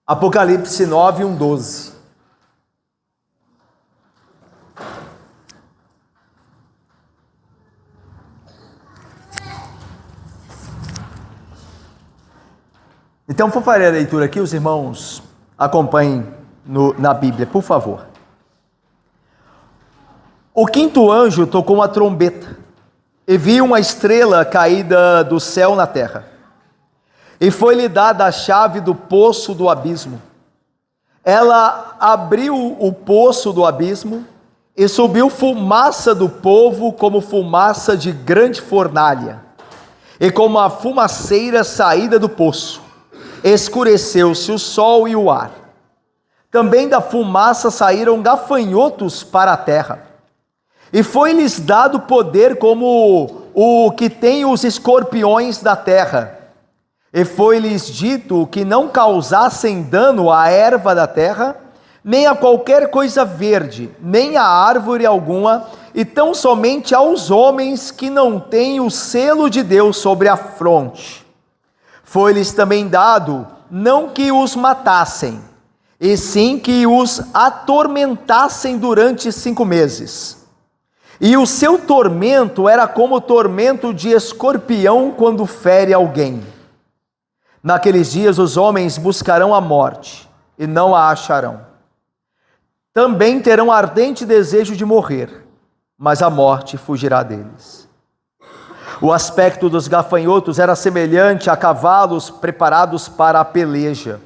Apocalipse 9, 1, 12. Então, vou fazer a leitura aqui, os irmãos acompanhem na Bíblia, por favor. O quinto anjo tocou uma trombeta, e viu uma estrela caída do céu na terra. E foi-lhe dada a chave do poço do abismo. Ela abriu o poço do abismo, e subiu fumaça do povo como fumaça de grande fornalha, e como a fumaceira saída do poço. Escureceu-se o sol e o ar. Também da fumaça saíram gafanhotos para a terra. E foi-lhes dado poder como o que tem os escorpiões da terra. E foi-lhes dito que não causassem dano à erva da terra, nem a qualquer coisa verde, nem a árvore alguma, e tão somente aos homens que não têm o selo de Deus sobre a fronte. Foi-lhes também dado, não que os matassem, e sim que os atormentassem durante 5 meses. E o seu tormento era como o tormento de escorpião quando fere alguém. Naqueles dias os homens buscarão a morte, e não a acharão. Também terão ardente desejo de morrer, mas a morte fugirá deles. O aspecto dos gafanhotos era semelhante a cavalos preparados para a peleja.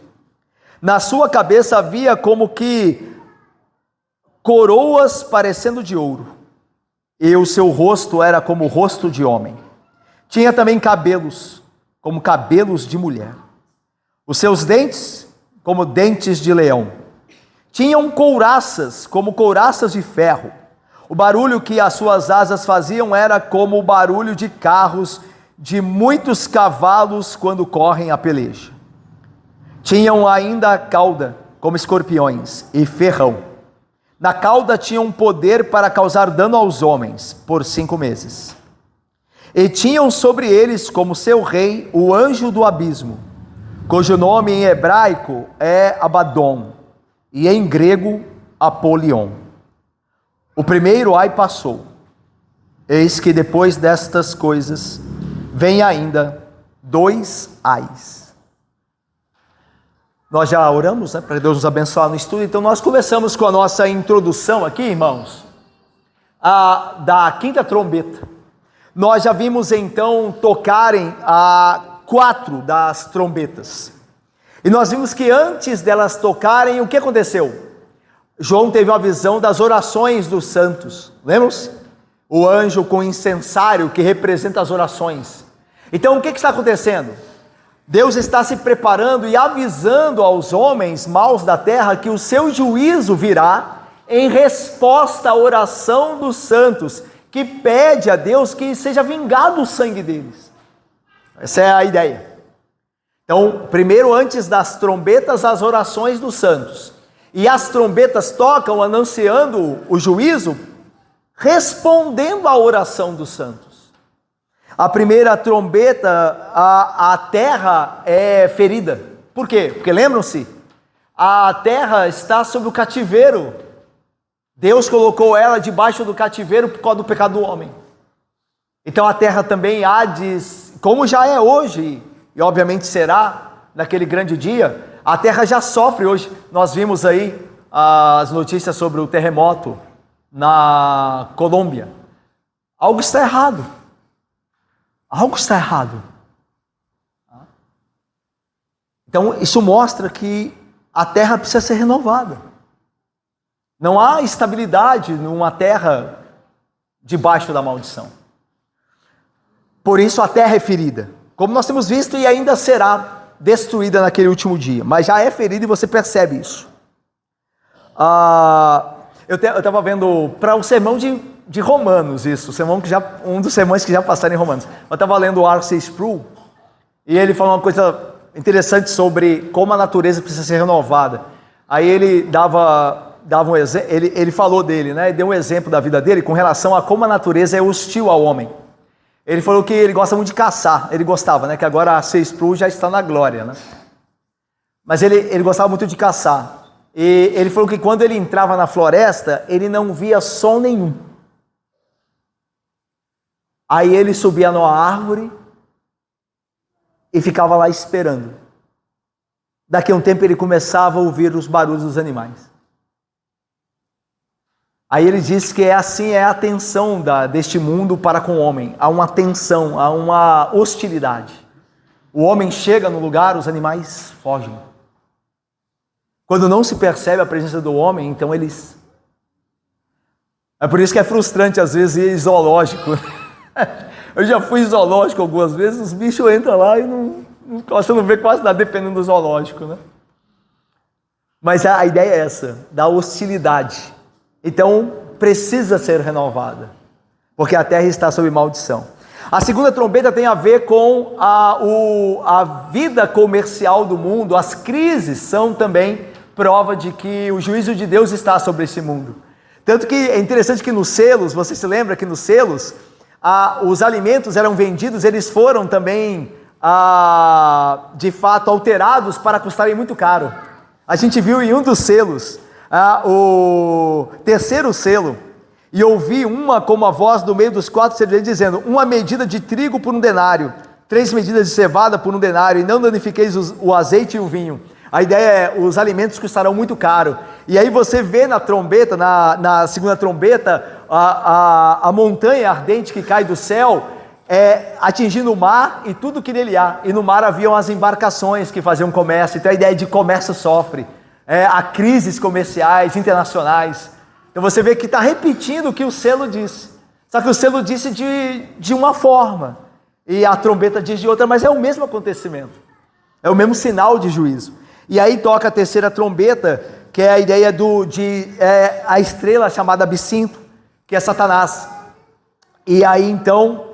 Na sua cabeça havia como que coroas parecendo de ouro, e o seu rosto era como o rosto de homem. Tinha também cabelos, como cabelos de mulher. Os seus dentes, como dentes de leão. Tinham couraças, como couraças de ferro. O barulho que as suas asas faziam era como o barulho de carros de muitos cavalos quando correm a peleja. Tinham ainda cauda, como escorpiões, e ferrão. Na cauda tinham poder para causar dano aos homens, por 5 meses. E tinham sobre eles, como seu rei, o anjo do abismo, cujo nome em hebraico é Abaddon, e em grego, Apolion. O primeiro ai passou. Eis que depois destas coisas, vem ainda 2 ais. Nós já oramos, né, para Deus nos abençoar no estudo, então nós começamos com a nossa introdução aqui, irmãos, da quinta trombeta. Nós já vimos então tocarem a 4 das trombetas. E nós vimos que antes delas tocarem, o que aconteceu? João teve uma visão das orações dos santos, lembram-se? O anjo com incensário que representa as orações. Então o que está acontecendo? Deus está se preparando e avisando aos homens maus da terra que o seu juízo virá em resposta à oração dos santos, que pede a Deus que seja vingado o sangue deles. Essa é a ideia. Então, primeiro, antes das trombetas, as orações dos santos. E as trombetas tocam anunciando o juízo, respondendo à oração dos santos. A primeira trombeta, a terra é ferida. Por quê? Porque lembram-se, a terra está sob o cativeiro. Deus colocou ela debaixo do cativeiro por causa do pecado do homem. Então a terra também há de, como já é hoje, e obviamente será naquele grande dia, a terra já sofre hoje. Nós vimos aí as notícias sobre o terremoto na Colômbia. Algo está errado. Algo está errado. Então isso mostra que a terra precisa ser renovada. Não há estabilidade numa terra debaixo da maldição. Por isso a terra é ferida, como nós temos visto, e ainda será destruída naquele último dia, mas já é ferida e você percebe isso. Eu estava vendo para o sermão de Romanos, isso, um dos sermões que já passaram em Romanos. Eu estava lendo o R.C. Sproul, e ele falou uma coisa interessante sobre como a natureza precisa ser renovada. Aí ele dava um exemplo, ele falou dele, né? Deu um exemplo da vida dele com relação a como a natureza é hostil ao homem. Ele falou que ele gosta muito de caçar, ele gostava, né? Que agora a R.C. Sproul já está na glória, né? mas ele gostava muito de caçar. E ele falou que quando ele entrava na floresta, ele não via som nenhum. Aí ele subia numa árvore e ficava lá esperando. Daqui a um tempo ele começava a ouvir os barulhos dos animais. Aí ele disse que assim é a tensão deste mundo para com o homem. Há uma tensão, há uma hostilidade. O homem chega no lugar, os animais fogem. Quando não se percebe a presença do homem, então eles... É por isso que é frustrante às vezes ir em zoológico. Eu já fui em zoológico algumas vezes, os bichos entram lá e você não vê quase nada dependendo do zoológico, né? Mas a ideia é essa, da hostilidade. Então, precisa ser renovada, porque a terra está sob maldição. A segunda trombeta tem a ver com a vida comercial do mundo. As crises são também prova de que o juízo de Deus está sobre esse mundo. Tanto que é interessante que nos selos, você se lembra que nos selos, os alimentos eram vendidos, eles foram também, de fato, alterados para custarem muito caro. A gente viu em um dos selos, o terceiro selo, e ouvi uma como a voz do meio dos 4 selos dizendo: 1 medida de trigo por 1 denário, 3 medidas de cevada por 1 denário, e não danifiqueis o azeite e o vinho. A ideia é, os alimentos custarão muito caro. E aí você vê na trombeta, na segunda trombeta, a montanha ardente que cai do céu, atingindo o mar e tudo que nele há. E no mar haviam as embarcações que faziam comércio. Então a ideia de comércio sofre. Há crises comerciais, internacionais. Então você vê que está repetindo o que o selo disse. Só que o selo disse de uma forma, e a trombeta diz de outra, mas é o mesmo acontecimento. É o mesmo sinal de juízo. E aí toca a terceira trombeta, que é a ideia a estrela chamada Absinto, que é Satanás. E aí então,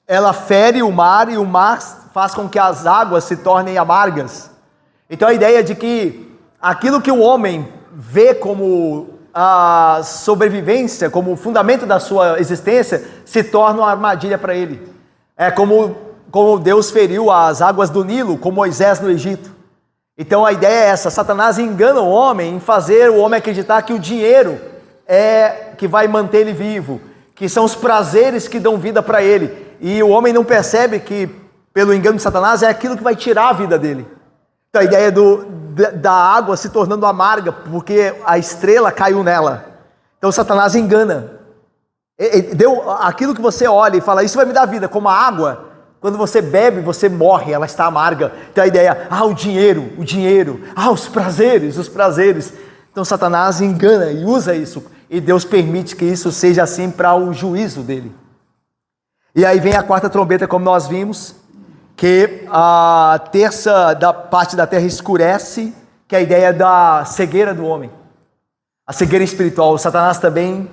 ela fere o mar, e o mar faz com que as águas se tornem amargas. Então a ideia de que aquilo que o homem vê como a sobrevivência, como o fundamento da sua existência, se torna uma armadilha para ele. É como Deus feriu as águas do Nilo com Moisés no Egito. Então a ideia é essa: Satanás engana o homem em fazer o homem acreditar que o dinheiro é que vai manter ele vivo, que são os prazeres que dão vida para ele, e o homem não percebe que, pelo engano de Satanás, é aquilo que vai tirar a vida dele. Então a ideia da água se tornando amarga, porque a estrela caiu nela. Então Satanás engana. Deu aquilo que você olha e fala: isso vai me dar vida, como a água. Quando você bebe, você morre, ela está amarga. Então a ideia, o dinheiro, os prazeres. Então Satanás engana e usa isso, e Deus permite que isso seja assim para o juízo dele. E aí vem a quarta trombeta, como nós vimos, que a terça da parte da terra escurece, que é a ideia da cegueira do homem, a cegueira espiritual. O Satanás também,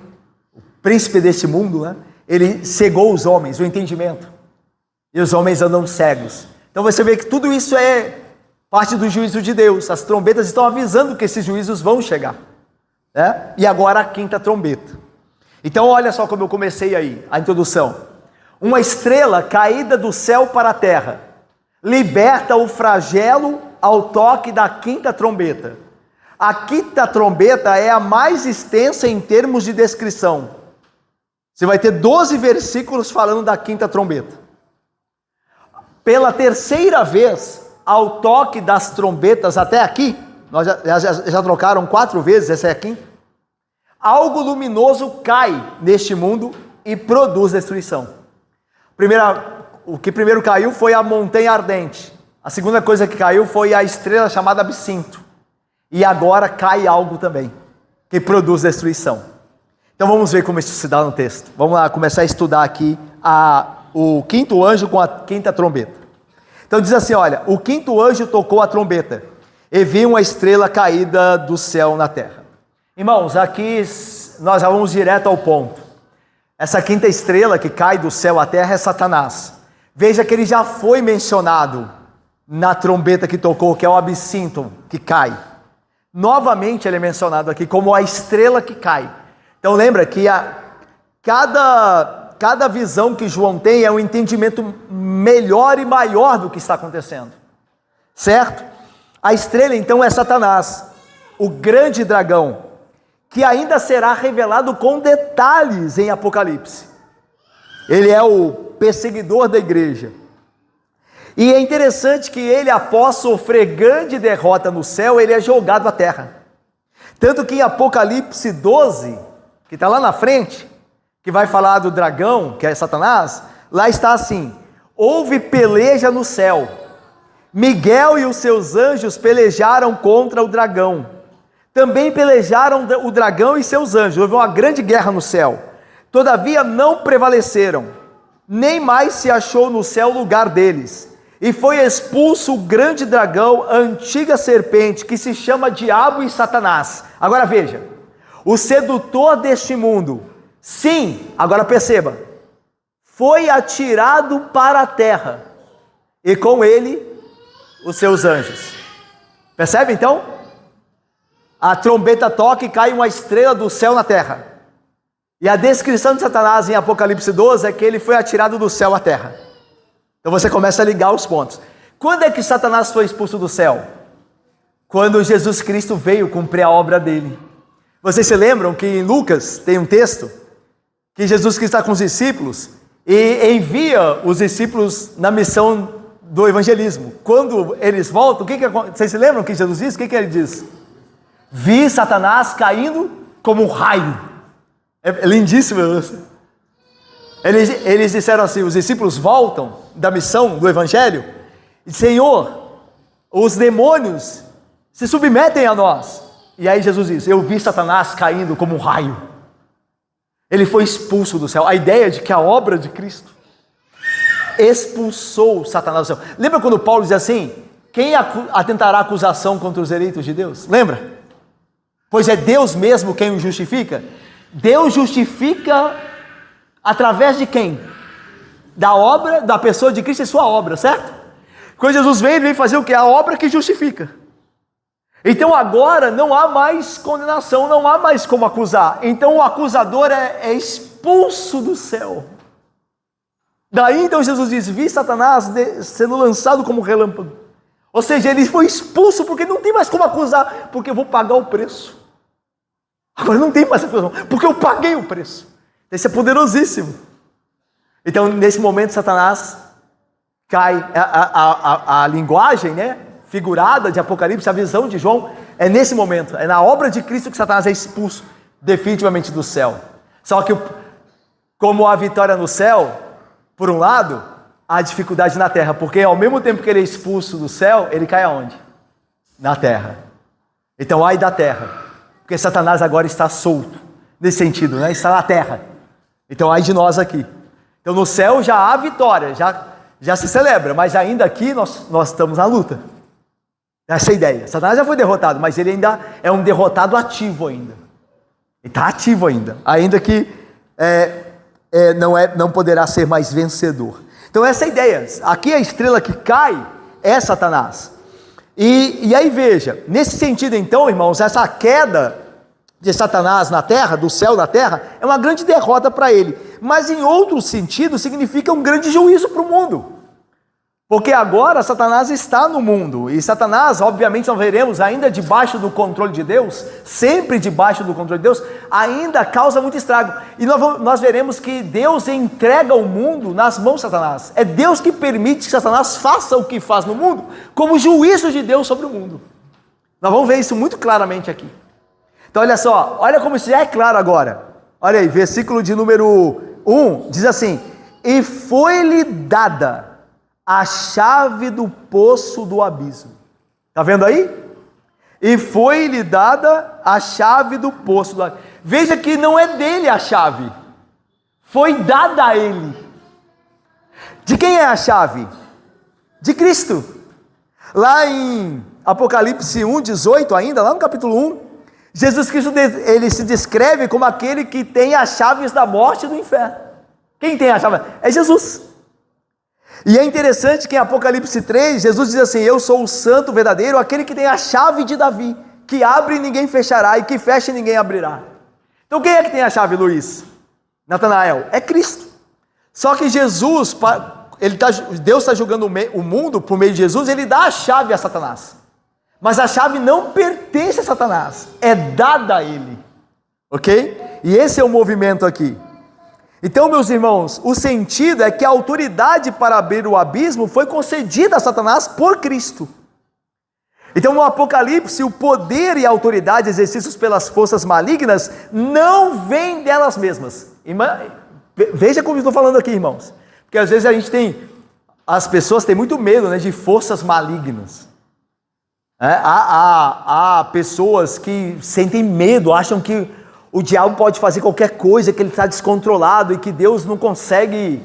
o príncipe desse mundo, né? Ele cegou os homens, o entendimento. E os homens andam cegos. Então você vê que tudo isso é parte do juízo de Deus. As trombetas estão avisando que esses juízos vão chegar, né? E agora a quinta trombeta. Então olha só como eu comecei aí, a introdução. Uma estrela caída do céu para a terra liberta o flagelo ao toque da quinta trombeta. A quinta trombeta é a mais extensa em termos de descrição. Você vai ter 12 versículos falando da quinta trombeta. Pela terceira vez, ao toque das trombetas até aqui, nós já trocaram 4 vezes, essa é a quinta, algo luminoso cai neste mundo e produz destruição. O que primeiro caiu foi a montanha ardente. A segunda coisa que caiu foi a estrela chamada Absinto. E agora cai algo também, que produz destruição. Então vamos ver como isso se dá no texto. Vamos lá começar a estudar aqui o quinto anjo com a quinta trombeta. Então diz assim, olha: o quinto anjo tocou a trombeta, e vi uma estrela caída do céu na terra. Irmãos, aqui nós já vamos direto ao ponto. Essa quinta estrela que cai do céu à terra é Satanás. Veja que ele já foi mencionado na trombeta que tocou, que é o Absinto, que cai. Novamente ele é mencionado aqui como a estrela que cai. Então lembra que cada visão que João tem é um entendimento melhor e maior do que está acontecendo, certo? A estrela então é Satanás, o grande dragão, que ainda será revelado com detalhes em Apocalipse. Ele é o perseguidor da igreja. E é interessante que ele, após sofrer grande derrota no céu, ele é jogado à terra. Tanto que em Apocalipse 12, que está lá na frente, que vai falar do dragão, que é Satanás, lá está assim: houve peleja no céu. Miguel e os seus anjos pelejaram contra o dragão. Também pelejaram o dragão e seus anjos. Houve uma grande guerra no céu. Todavia não prevaleceram, nem mais se achou no céu lugar deles. E foi expulso o grande dragão, a antiga serpente, que se chama Diabo e Satanás. Agora veja, o sedutor deste mundo, sim, agora perceba, foi atirado para a terra, e com ele os seus anjos. Percebe então? A trombeta toca e cai uma estrela do céu na terra. E a descrição de Satanás em Apocalipse 12 é que ele foi atirado do céu à terra. Então você começa a ligar os pontos. Quando é que Satanás foi expulso do céu? Quando Jesus Cristo veio cumprir a obra dele. Vocês se lembram que em Lucas tem um texto que Jesus Cristo está com os discípulos e envia os discípulos na missão do evangelismo. Quando eles voltam, vocês se lembram que Jesus disse? O que ele diz? Vi Satanás caindo como um raio. É lindíssimo. Eles disseram assim, os discípulos voltam da missão do evangelho, e Senhor, os demônios se submetem a nós. E aí Jesus diz, eu vi Satanás caindo como um raio. Ele foi expulso do céu. A ideia de que a obra de Cristo expulsou Satanás do céu. Lembra quando Paulo diz assim, quem atentará acusação contra os eleitos de Deus? Lembra? Pois é Deus mesmo quem o justifica. Deus justifica através de quem? Da obra, da pessoa de Cristo e sua obra, certo? Quando Jesus vem, ele vem fazer o que? A obra que justifica. Então agora não há mais condenação, não há mais como acusar. Então o acusador é expulso do céu. Daí então Jesus diz, vi Satanás sendo lançado como relâmpago. Ou seja, ele foi expulso porque não tem mais como acusar, porque eu vou pagar o preço. Agora não tem mais acusação, porque eu paguei o preço. Isso é poderosíssimo. Então nesse momento Satanás cai, a linguagem, né, figurada de Apocalipse, a visão de João, é nesse momento, é na obra de Cristo que Satanás é expulso definitivamente do céu. Só que como a vitória no céu, por um lado, há dificuldade na terra, porque ao mesmo tempo que ele é expulso do céu, ele cai aonde? Na terra. Então ai da terra, porque Satanás agora está solto, nesse sentido, né? Está na terra. Então ai de nós aqui. Então no céu já há vitória, já se celebra, mas ainda aqui nós estamos na luta. Essa é a ideia. Satanás já foi derrotado, mas ele ainda é um derrotado ativo ainda. Ele está ativo ainda que não poderá ser mais vencedor. Então essa é a ideia. Aqui a estrela que cai é Satanás. E aí veja, nesse sentido então, irmãos, essa queda de Satanás na terra, do céu na terra, é uma grande derrota para ele. Mas em outro sentido significa um grande juízo para o mundo. Porque agora Satanás está no mundo, e Satanás, obviamente nós veremos, ainda debaixo do controle de Deus, sempre debaixo do controle de Deus, ainda causa muito estrago. E nós veremos que Deus entrega o mundo nas mãos de Satanás. É Deus que permite que Satanás faça o que faz no mundo, como juízo de Deus sobre o mundo. Nós vamos ver isso muito claramente aqui. Então olha só, olha como isso já é claro agora. Olha aí, versículo de número 1, diz assim, e foi-lhe dada a chave do poço do abismo. Está vendo aí? E foi-lhe dada a chave do poço do abismo. Veja que não é dele a chave, foi dada a ele. De quem é a chave? De Cristo. Lá em Apocalipse 1:18 ainda, lá no capítulo 1, Jesus Cristo, ele se descreve como aquele que tem as chaves da morte e do inferno. Quem tem a chave? É Jesus. E é interessante que em Apocalipse 3, Jesus diz assim, eu sou o santo verdadeiro, aquele que tem a chave de Davi, que abre e ninguém fechará, e que fecha e ninguém abrirá. Então quem é que tem a chave, Luiz? Natanael, é Cristo. Só que Jesus, Deus está julgando o mundo por meio de Jesus, ele dá a chave a Satanás. Mas a chave não pertence a Satanás, é dada a ele, ok? E esse é o movimento aqui. Então, meus irmãos, o sentido é que a autoridade para abrir o abismo foi concedida a Satanás por Cristo. Então, no Apocalipse, o poder e a autoridade exercidos pelas forças malignas não vêm delas mesmas. Veja como eu estou falando aqui, irmãos. Porque às vezes as pessoas têm muito medo, né, de forças malignas. Há pessoas que sentem medo, acham que o diabo pode fazer qualquer coisa, que ele está descontrolado e que Deus não consegue.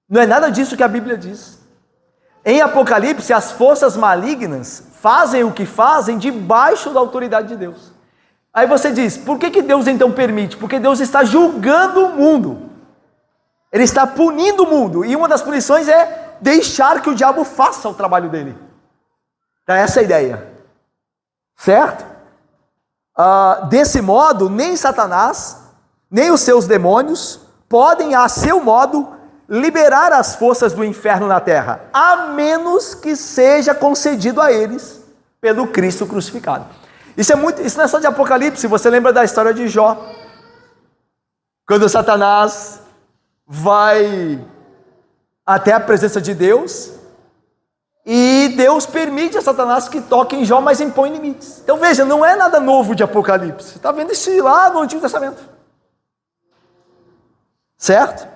Não é nada disso que a Bíblia diz. Em Apocalipse, as forças malignas fazem o que fazem debaixo da autoridade de Deus. Aí você diz, por que Deus então permite? Porque Deus está julgando o mundo. Ele está punindo o mundo. E uma das punições é deixar que o diabo faça o trabalho dele. É essa a ideia. Certo? Desse modo, nem Satanás, nem os seus demônios podem, a seu modo, liberar as forças do inferno na terra, a menos que seja concedido a eles pelo Cristo crucificado. Isso não é só de Apocalipse. Você lembra da história de Jó? Quando Satanás vai até a presença de Deus, e Deus permite a Satanás que toque em Jó, mas impõe limites. Então veja, não é nada novo de Apocalipse. Você está vendo isso lá no Antigo Testamento. Certo?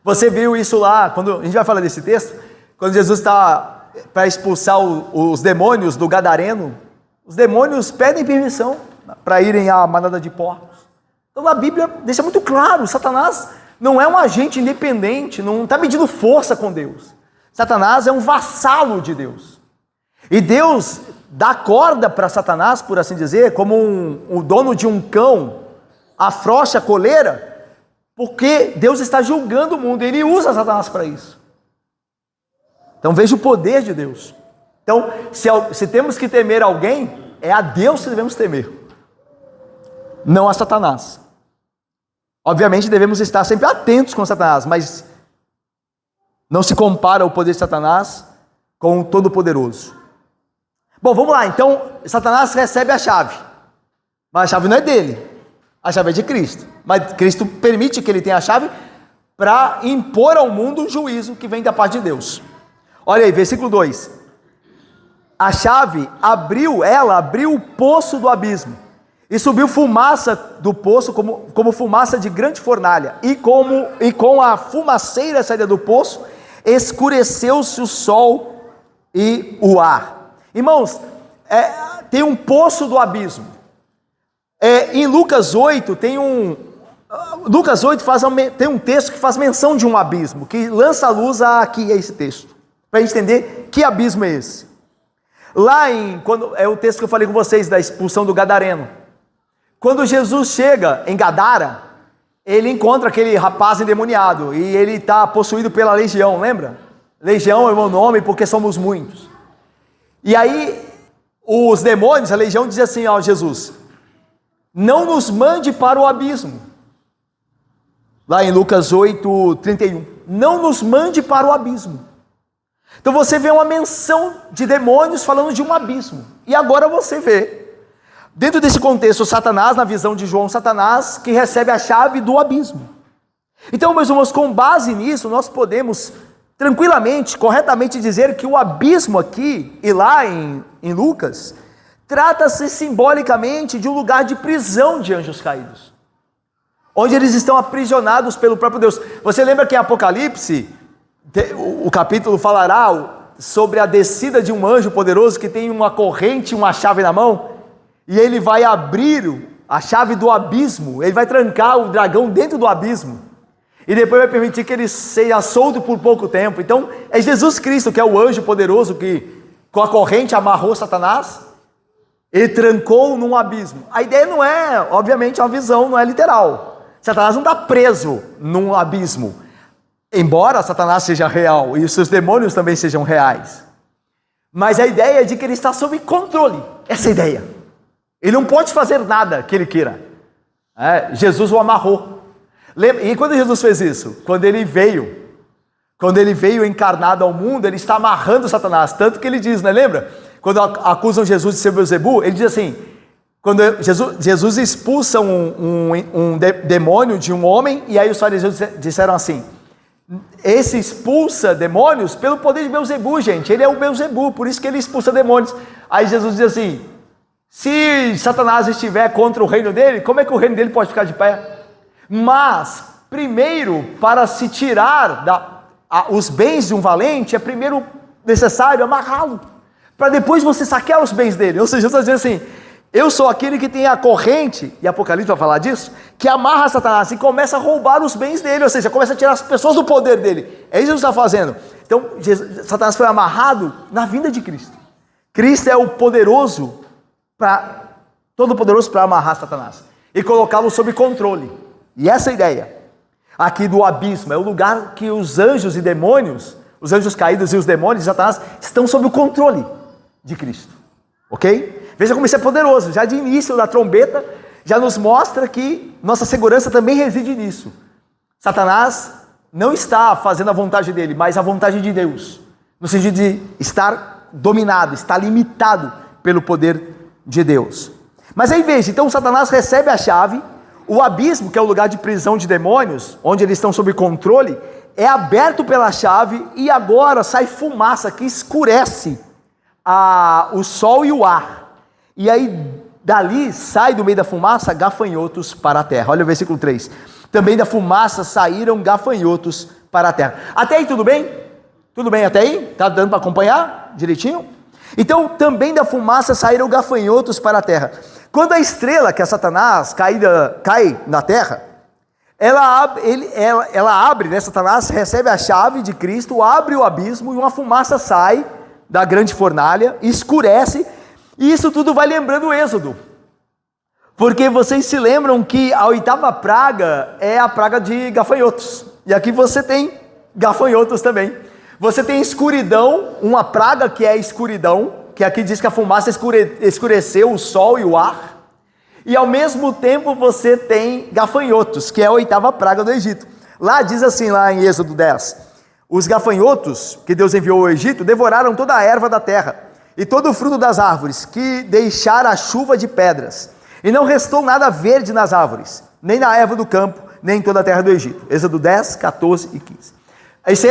Você viu isso lá, quando a gente vai falar desse texto, quando Jesus está para expulsar os demônios do Gadareno, os demônios pedem permissão para irem à manada de porcos. Então a Bíblia deixa muito claro, Satanás não é um agente independente, não está medindo força com Deus. Satanás é um vassalo de Deus. E Deus dá corda para Satanás, por assim dizer, como o dono de um cão afrouxa a coleira, porque Deus está julgando o mundo, ele usa Satanás para isso. Então veja o poder de Deus. Então, se temos que temer alguém, é a Deus que devemos temer, não a Satanás. Obviamente devemos estar sempre atentos com Satanás, mas não se compara o poder de Satanás com o Todo-Poderoso. Bom, vamos lá. Então, Satanás recebe a chave. Mas a chave não é dele. A chave é de Cristo. Mas Cristo permite que ele tenha a chave para impor ao mundo o juízo que vem da parte de Deus. Olha aí, versículo 2. A chave abriu o poço do abismo. E subiu fumaça do poço como fumaça de grande fornalha. E com a fumaceira saída do poço, escureceu-se o sol e o ar. Irmãos, tem um poço do abismo. Em Lucas 8 tem um texto que faz menção de um abismo, que lança a luz aqui a esse texto, para a gente entender que abismo é esse. Quando é o texto que eu falei com vocês da expulsão do Gadareno. Quando Jesus chega em Gadara, ele encontra aquele rapaz endemoniado, e ele está possuído pela legião, lembra? Legião é o meu nome porque somos muitos. E aí, os demônios, a legião diz assim ao Jesus: não nos mande para o abismo. Lá em Lucas 8:31, não nos mande para o abismo. Então você vê uma menção de demônios falando de um abismo. E agora você vê, dentro desse contexto, Satanás, na visão de João, Satanás que recebe a chave do abismo. Então, meus irmãos, com base nisso, nós podemos tranquilamente, corretamente dizer que o abismo aqui, e lá em Lucas, trata-se simbolicamente de um lugar de prisão de anjos caídos, onde eles estão aprisionados pelo próprio Deus. Você lembra que em Apocalipse, o capítulo falará sobre a descida de um anjo poderoso que tem uma corrente e uma chave na mão, e ele vai abrir a chave do abismo, ele vai trancar o dragão dentro do abismo, e depois vai permitir que ele seja solto por pouco tempo. Então é Jesus Cristo que é o anjo poderoso que com a corrente amarrou Satanás, ele trancou num abismo. A ideia não é, obviamente, uma visão, não é literal. Satanás não está preso num abismo, embora Satanás seja real e os seus demônios também sejam reais, mas a ideia é de que ele está sob controle. Essa é a ideia. Ele não pode fazer nada que ele queira. Jesus o amarrou. E quando Jesus fez isso? Quando ele veio encarnado ao mundo, ele está amarrando Satanás, tanto que ele diz, né? Lembra? quando acusam Jesus de ser Beelzebu, ele diz assim, quando Jesus expulsa um demônio de um homem, e aí os fariseus disseram assim, esse expulsa demônios pelo poder de Beelzebu, gente, ele é o Beelzebu, por isso que ele expulsa demônios. Aí Jesus diz assim, se Satanás estiver contra o reino dele, como é que o reino dele pode ficar de pé? Mas, primeiro, para se tirar os bens de um valente, é primeiro necessário amarrá-lo, para depois você saquear os bens dele. Ou seja, Jesus está dizendo assim, eu sou aquele que tem a corrente, e Apocalipse vai falar disso, que amarra Satanás e começa a roubar os bens dele, ou seja, começa a tirar as pessoas do poder dele. É isso que Jesus está fazendo. Então, Satanás foi amarrado na vinda de Cristo. Cristo é o poderoso, todo poderoso para amarrar Satanás e colocá-lo sob controle. E essa é a ideia aqui do abismo, é o lugar que os anjos e demônios, os anjos caídos e os demônios de Satanás estão sob o controle de Cristo, ok? Veja como isso é poderoso, já de início da trombeta, já nos mostra que nossa segurança também reside nisso. Satanás não está fazendo a vontade dele, mas a vontade de Deus, no sentido de estar dominado, estar limitado pelo poder de Deus. Mas aí veja, então Satanás recebe a chave, o abismo, que é o lugar de prisão de demônios, onde eles estão sob controle, é aberto pela chave e agora sai fumaça que escurece o sol e o ar. E aí, dali, sai do meio da fumaça gafanhotos para a terra. Olha o versículo 3. Também da fumaça saíram gafanhotos para a terra. Até aí tudo bem? Tudo bem até aí? Está dando para acompanhar direitinho? Então, também da fumaça saíram gafanhotos para a terra. Quando a estrela, que é Satanás, cai na terra, ela abre, né? Satanás recebe a chave de Cristo, abre o abismo e uma fumaça sai da grande fornalha, escurece. E isso tudo vai lembrando o Êxodo, porque vocês se lembram que a 8ª praga é a praga de gafanhotos, e aqui você tem gafanhotos também. Você tem escuridão, uma praga que é a escuridão, que aqui diz que a fumaça escureceu o sol e o ar, e ao mesmo tempo você tem gafanhotos, que é a 8ª praga do Egito. Lá diz assim, lá em Êxodo 10, os gafanhotos que Deus enviou ao Egito devoraram toda a erva da terra, e todo o fruto das árvores, que deixara a chuva de pedras, e não restou nada verde nas árvores, nem na erva do campo, nem em toda a terra do Egito. Êxodo 10, 14 e 15. Isso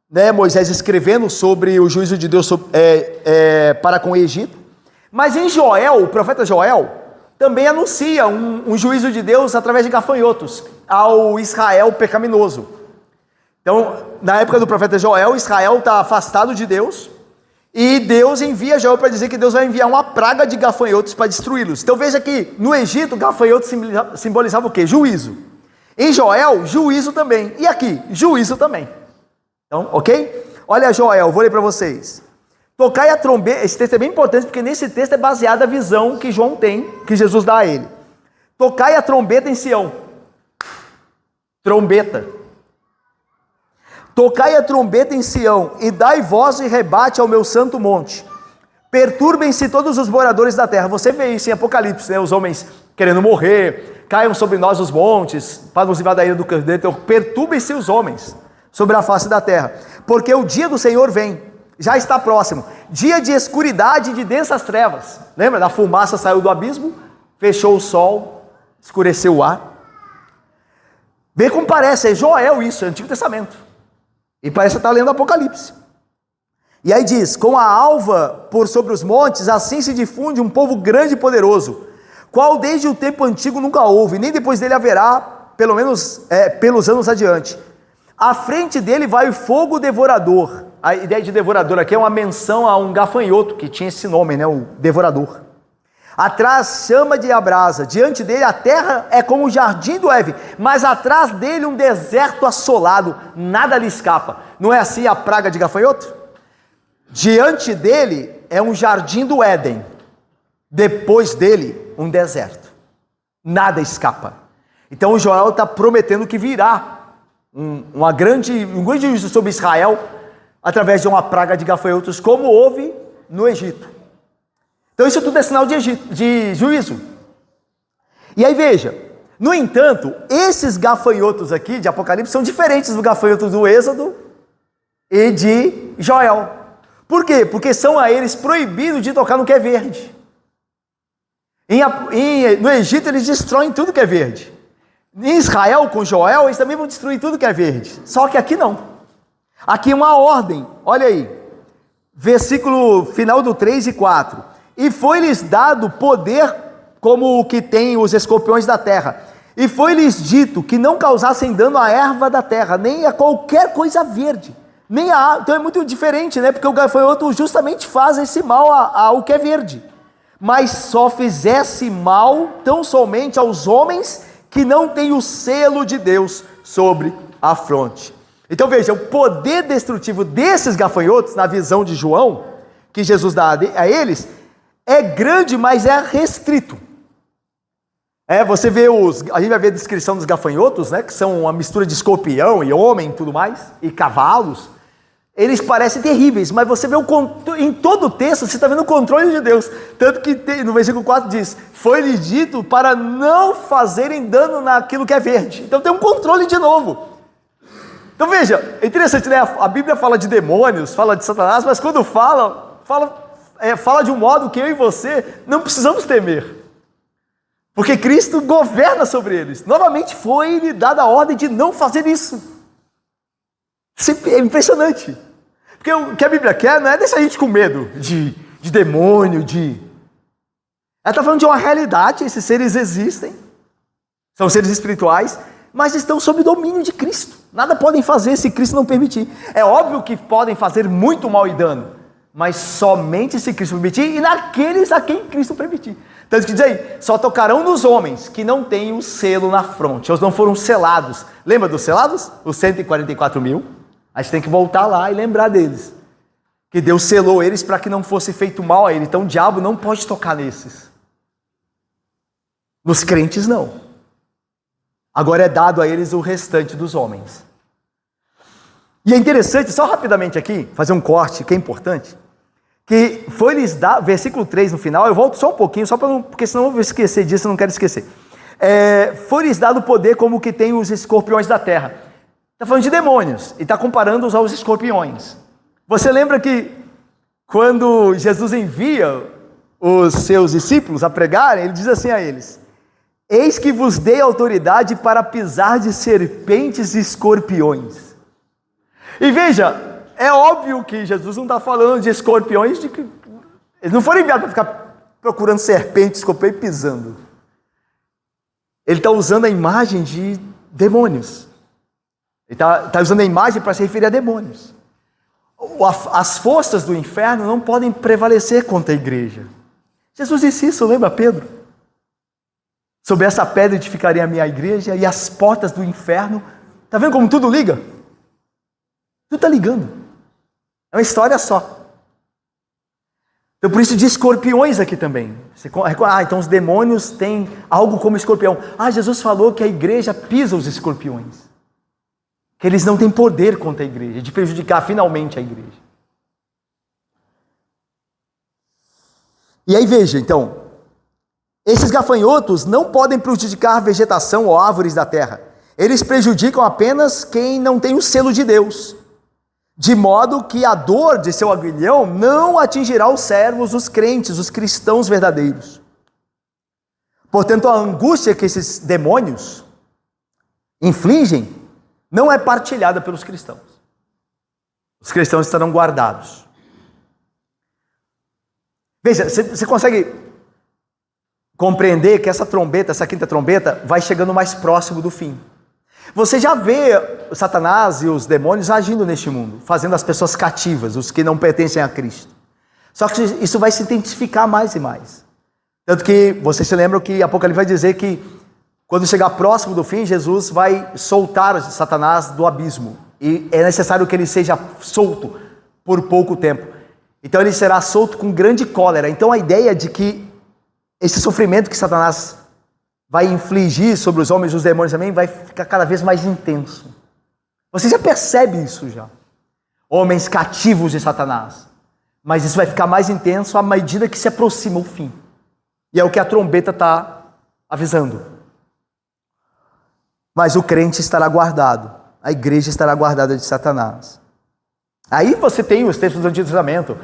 né, Moisés escrevendo sobre o juízo de Deus para com o Egito. Mas em Joel, o profeta Joel, também anuncia um juízo de Deus através de gafanhotos ao Israel pecaminoso. Então, na época do profeta Joel, Israel está afastado de Deus, e Deus envia Joel para dizer que Deus vai enviar uma praga de gafanhotos para destruí-los. Então veja que no Egito, gafanhotos simbolizava o quê? Juízo. Em Joel, juízo também. E aqui, juízo também. Então, ok? Olha Joel, vou ler para vocês. Tocai a trombeta, esse texto é bem importante, porque nesse texto é baseada a visão que João tem, que Jesus dá a ele. Tocai a trombeta em Sião. Trombeta. Tocai a trombeta em Sião, e dai voz e rebate ao meu santo monte. Perturbem-se todos os moradores da terra. Você vê isso em Apocalipse, né? Os homens querendo morrer, caiam sobre nós os montes, para nos livrar da ira do Cordeiro. Então, perturbem-se os homens sobre a face da terra, porque o dia do Senhor vem, já está próximo. Dia de escuridade e de densas trevas. Lembra? Da fumaça saiu do abismo, fechou o sol, escureceu o ar. Vê como parece, é Joel isso, é Antigo Testamento. E parece estar lendo Apocalipse. E aí diz, com a alva por sobre os montes, assim se difunde um povo grande e poderoso, qual desde o tempo antigo nunca houve, nem depois dele haverá, pelo menos pelos anos adiante. À frente dele vai o fogo devorador. A ideia de devorador aqui é uma menção a um gafanhoto, que tinha esse nome, né, o devorador. Atrás chama de abrasa, diante dele a terra é como o jardim do Éden, mas atrás dele um deserto assolado, nada lhe escapa. Não é assim a praga de gafanhoto? Diante dele é um jardim do Éden, depois dele um deserto, nada escapa. Então o Joel está prometendo que virá um grande juízo sobre Israel, através de uma praga de gafanhotos, como houve no Egito. Então isso tudo é sinal de juízo. E aí veja, no entanto, esses gafanhotos aqui de Apocalipse são diferentes dos gafanhotos do Êxodo e de Joel. Por quê? Porque são a eles proibidos de tocar no que é verde. No Egito eles destroem tudo que é verde. Em Israel, com Joel, eles também vão destruir tudo que é verde. Só que aqui não. Aqui é uma ordem, olha aí. Versículo final do 3 e 4. E foi-lhes dado poder como o que tem os escorpiões da terra. E foi-lhes dito que não causassem dano à erva da terra, nem a qualquer coisa verde. Nem a... Então é muito diferente, né? Porque o gafanhoto justamente faz esse mal ao que é verde. Mas só fizesse mal tão somente aos homens que não têm o selo de Deus sobre a fronte. Então veja, o poder destrutivo desses gafanhotos, na visão de João, que Jesus dá a eles, é grande, mas é restrito. Você vê a gente vai ver a descrição dos gafanhotos, né, que são uma mistura de escorpião e homem e tudo mais, e cavalos. Eles parecem terríveis, mas você vê em todo o texto, você está vendo o controle de Deus. Tanto que no versículo 4 diz, foi-lhe dito para não fazerem dano naquilo que é verde. Então tem um controle de novo. Então veja, é interessante, né? A Bíblia fala de demônios, fala de Satanás, mas quando fala de um modo que eu e você não precisamos temer. Porque Cristo governa sobre eles. Novamente foi-lhe dada a ordem de não fazer isso. É impressionante. Porque o que a Bíblia quer não é deixar a gente com medo de demônio, Ela está falando de uma realidade, esses seres existem, são seres espirituais, mas estão sob domínio de Cristo. Nada podem fazer se Cristo não permitir. É óbvio que podem fazer muito mal e dano, mas somente se Cristo permitir e naqueles a quem Cristo permitir. Tanto que diz aí, só tocarão nos homens que não têm o selo na fronte, eles não foram selados. Lembra dos selados? Os 144 mil? A gente tem que voltar lá e lembrar deles. Que Deus selou eles para que não fosse feito mal a ele. Então o diabo não pode tocar nesses. Nos crentes não. Agora é dado a eles o restante dos homens. E é interessante, só rapidamente aqui, fazer um corte que é importante, que foi-lhes dado, versículo 3 no final, eu volto só um pouquinho, só para não, porque senão eu vou esquecer disso, eu não quero esquecer. Foi-lhes dado poder como que tem os escorpiões da terra. Está falando de demônios, e está comparando-os aos escorpiões. Você lembra que quando Jesus envia os seus discípulos a pregarem, ele diz assim a eles, eis que vos dei autoridade para pisar de serpentes e escorpiões. E veja, é óbvio que Jesus não está falando de escorpiões, eles não foram enviados para ficar procurando serpentes, escorpião e pisando. Ele está usando a imagem de demônios. Ele está usando a imagem para se referir a demônios. As forças do inferno não podem prevalecer contra a igreja. Jesus disse isso, lembra Pedro? Sobre essa pedra edificarei a minha igreja e as portas do inferno. Está vendo como tudo liga? Tudo está ligando. É uma história só. Então por isso de escorpiões aqui também. Então os demônios têm algo como escorpião. Jesus falou que a igreja pisa os escorpiões. Que eles não têm poder contra a igreja, de prejudicar finalmente a igreja. E aí veja, então, esses gafanhotos não podem prejudicar a vegetação ou árvores da terra. Eles prejudicam apenas quem não tem o selo de Deus. De modo que a dor de seu aguilhão não atingirá os servos, os crentes, os cristãos verdadeiros. Portanto, a angústia que esses demônios infligem não é partilhada pelos cristãos. Os cristãos estarão guardados. Veja, você consegue compreender que essa trombeta, essa quinta trombeta, vai chegando mais próximo do fim. Você já vê Satanás e os demônios agindo neste mundo, fazendo as pessoas cativas, os que não pertencem a Cristo. Só que isso vai se intensificar mais e mais. Tanto que você se lembra que Apocalipse vai dizer que quando chegar próximo do fim, Jesus vai soltar Satanás do abismo. E é necessário que ele seja solto por pouco tempo. Então ele será solto com grande cólera. Então a ideia de que esse sofrimento que Satanás vai infligir sobre os homens e os demônios também vai ficar cada vez mais intenso. Você já percebe isso já. Homens cativos de Satanás. Mas isso vai ficar mais intenso à medida que se aproxima o fim. E é o que a trombeta está avisando. Mas o crente estará guardado, a igreja estará guardada de Satanás. Aí você tem os textos do Antigo Testamento.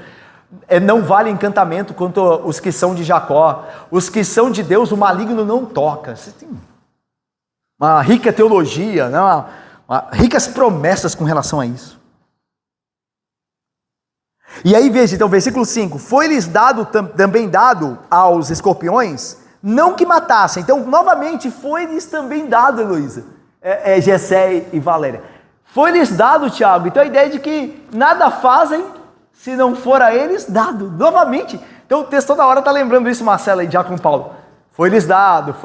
Não vale encantamento quanto os que são de Jacó. Os que são de Deus, o maligno não toca. Você tem uma rica teologia, né? Ricas promessas com relação a isso. E aí veja, então, versículo 5: foi-lhes também dado aos escorpiões, não que matassem. Então, novamente, foi-lhes também dado, Heloísa, Gessé e Valéria. Foi-lhes dado, Tiago. Então, a ideia de que nada fazem se não for a eles dado. Novamente, então o texto toda hora está lembrando isso, Marcela e Diácono Paulo. Foi-lhes dado,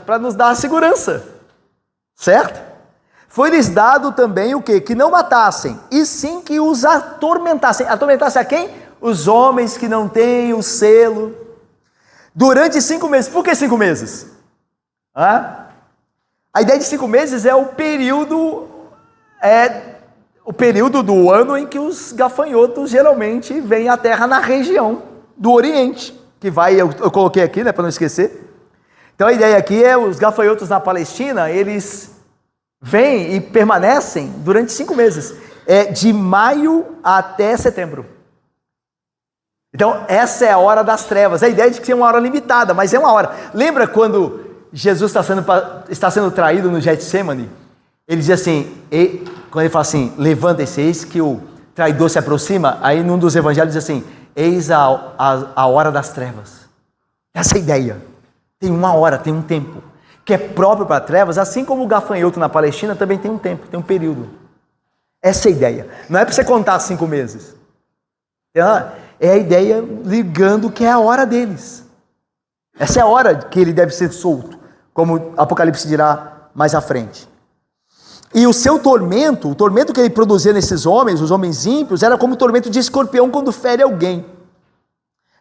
para nos dar a segurança. Certo? Foi-lhes dado também o quê? Que não matassem, e sim que os atormentassem. Atormentassem a quem? Os homens que não têm o selo. Durante 5 meses. Por que 5 meses? A ideia de 5 meses é o período do ano em que os gafanhotos geralmente vêm à terra na região do Oriente. Que vai, eu coloquei aqui, né, para não esquecer. Então a ideia aqui é os gafanhotos na Palestina, eles vêm e permanecem durante 5 meses, de maio até setembro. Então essa é a hora das trevas. A ideia é de que é uma hora limitada, mas é uma hora. Lembra quando Jesus está sendo traído no Getsemane? Ele diz assim, quando ele fala assim, levanta-se, eis que o traidor se aproxima. Aí num dos evangelhos diz assim, eis a hora das trevas. Essa é a ideia. Tem uma hora, tem um tempo que é próprio para trevas, assim como o gafanhoto na Palestina também tem um tempo, tem um período. Essa é a ideia. Não é para você contar 5 meses. É a ideia ligando que é a hora deles. Essa é a hora que ele deve ser solto, como Apocalipse dirá mais à frente. E o seu tormento, o tormento que ele produzia nesses homens, os homens ímpios, era como o tormento de escorpião quando fere alguém.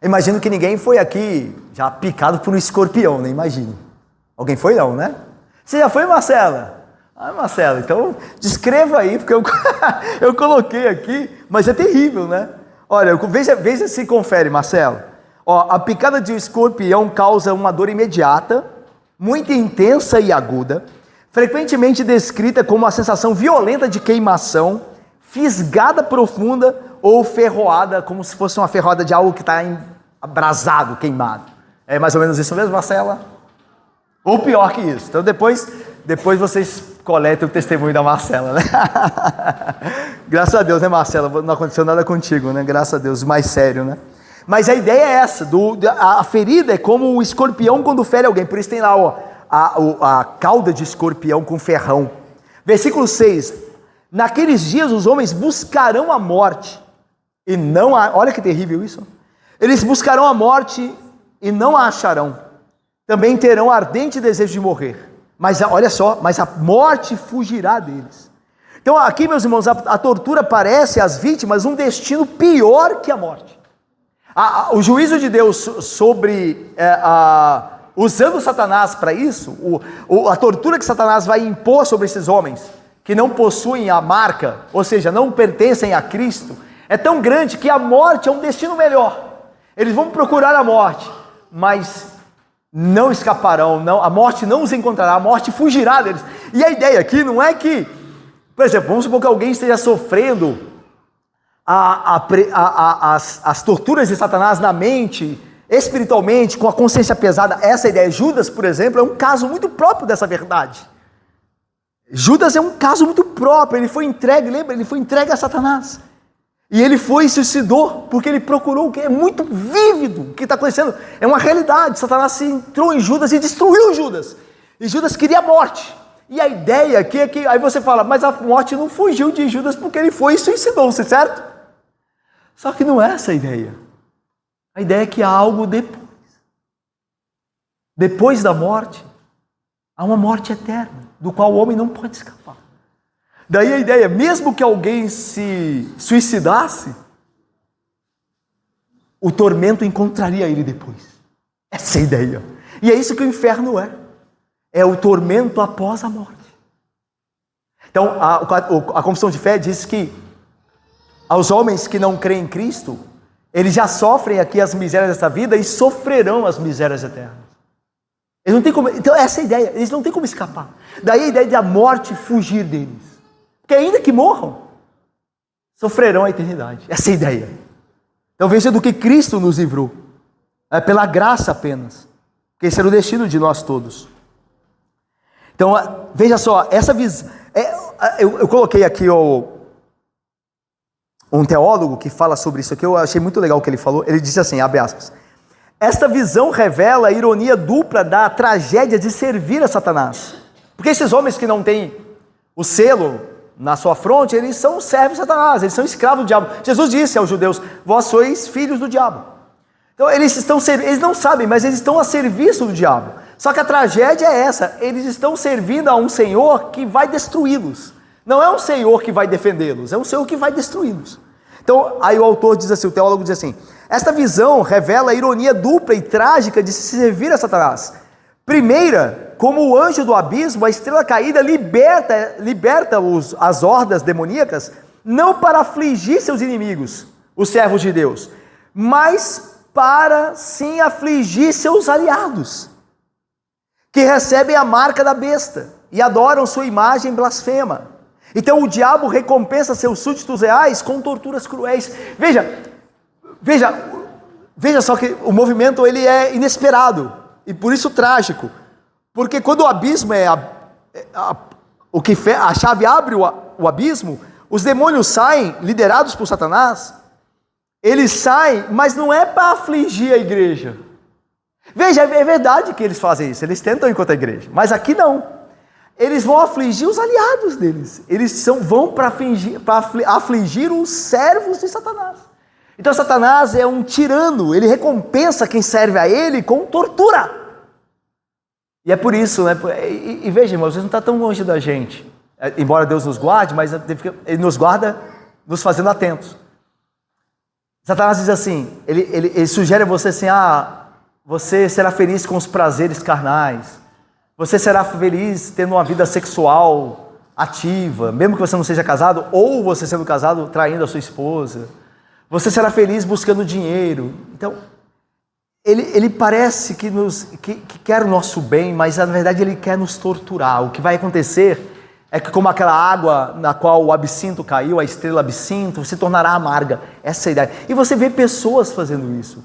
Imagino que ninguém foi aqui já picado por um escorpião, né? Imagino. Alguém foi não, né? Você já foi, Marcela? Marcela, então descreva aí, porque eu coloquei aqui, mas é terrível, né? Olha, veja se confere, Marcelo. A picada de um escorpião causa uma dor imediata, muito intensa e aguda, frequentemente descrita como uma sensação violenta de queimação, fisgada profunda ou ferroada, como se fosse uma ferroada de algo que está abrasado, queimado. É mais ou menos isso mesmo, Marcela? Ou pior que isso. Então depois vocês coletam o testemunho da Marcela, né? Graças a Deus, né, Marcela? Não aconteceu nada contigo, né? Graças a Deus, mais sério, né? Mas a ideia é essa, a ferida é como o escorpião quando fere alguém. Por isso tem lá a cauda de escorpião com ferrão. Versículo 6. Naqueles dias os homens buscarão a morte e não a... Olha que terrível isso. Eles buscarão a morte e não a acharão. Também terão ardente desejo de morrer. Mas olha só, mas a morte fugirá deles. Então aqui, meus irmãos, a tortura parece às vítimas um destino pior que a morte. O juízo de Deus sobre... usando Satanás para isso, a tortura que Satanás vai impor sobre esses homens, que não possuem a marca, ou seja, não pertencem a Cristo, é tão grande que a morte é um destino melhor. Eles vão procurar a morte, mas não escaparão, a morte não os encontrará, a morte fugirá deles. E a ideia aqui não é que, por exemplo, vamos supor que alguém esteja sofrendo as torturas de Satanás na mente, espiritualmente, com a consciência pesada. Essa ideia, Judas, por exemplo, é um caso muito próprio dessa verdade. Judas é um caso muito próprio, ele foi entregue, lembra? Ele foi entregue a Satanás. E ele foi e suicidou, porque ele procurou o que é muito vívido, o que está acontecendo, é uma realidade. Satanás se entrou em Judas e destruiu Judas, e Judas queria a morte. E a ideia aqui é que, aí você fala, mas a morte não fugiu de Judas porque ele foi e suicidou-se, certo? Só que não é essa a ideia. A ideia é que há algo depois. Depois da morte, há uma morte eterna, do qual o homem não pode escapar. Daí a ideia, mesmo que alguém se suicidasse, o tormento encontraria ele depois. Essa é a ideia. E é isso que o inferno é. É o tormento após a morte. Então, a confissão de fé diz que aos homens que não creem em Cristo, eles já sofrem aqui as misérias desta vida e sofrerão as misérias eternas. Eles não têm como, então essa é a ideia, eles não têm como escapar. Daí a ideia de a morte fugir deles. Porque ainda que morram, sofrerão a eternidade. Essa é a ideia. Então veja do que Cristo nos livrou. É pela graça apenas. Porque esse era o destino de nós todos. Então, veja só, essa visão. Eu coloquei aqui um teólogo que fala sobre isso aqui, eu achei muito legal o que ele falou. Ele disse assim, abre aspas: esta visão revela a ironia dupla da tragédia de servir a Satanás. Porque esses homens que não têm o selo na sua fronte, eles são servos de Satanás, eles são escravos do diabo. Jesus disse aos judeus: vós sois filhos do diabo. Então eles não sabem, mas eles estão a serviço do diabo. Só que a tragédia é essa: eles estão servindo a um Senhor que vai destruí-los. Não é um Senhor que vai defendê-los, é um Senhor que vai destruí-los. Então aí o autor diz assim, o teólogo diz assim: esta visão revela a ironia dupla e trágica de se servir a Satanás. Primeira, como o anjo do abismo, a estrela caída liberta as hordas demoníacas, não para afligir seus inimigos, os servos de Deus, mas para sim afligir seus aliados, que recebem a marca da besta e adoram sua imagem blasfema. Então o diabo recompensa seus súditos reais com torturas cruéis. Veja só que o movimento ele é inesperado e por isso trágico, porque quando o abismo a chave abre o abismo, os demônios saem liderados por Satanás. Eles saem, mas não é para afligir a igreja. Veja, é verdade que eles fazem isso, eles tentam encontrar a igreja, mas aqui não. Eles vão afligir os aliados deles, vão para afligir os servos de Satanás. Então Satanás é um tirano, ele recompensa quem serve a ele com tortura. E é por isso, né? E veja, irmãos, ele não está tão longe da gente, embora Deus nos guarde, mas ele nos guarda nos fazendo atentos. Satanás diz assim, ele sugere a você assim: você será feliz com os prazeres carnais, você será feliz tendo uma vida sexual ativa, mesmo que você não seja casado, ou você sendo casado traindo a sua esposa, você será feliz buscando dinheiro. Então, ele parece que quer o nosso bem, mas na verdade ele quer nos torturar. O que vai acontecer é que, como aquela água na qual o absinto caiu, a estrela absinto, se tornará amarga. Essa é a ideia. E você vê pessoas fazendo isso.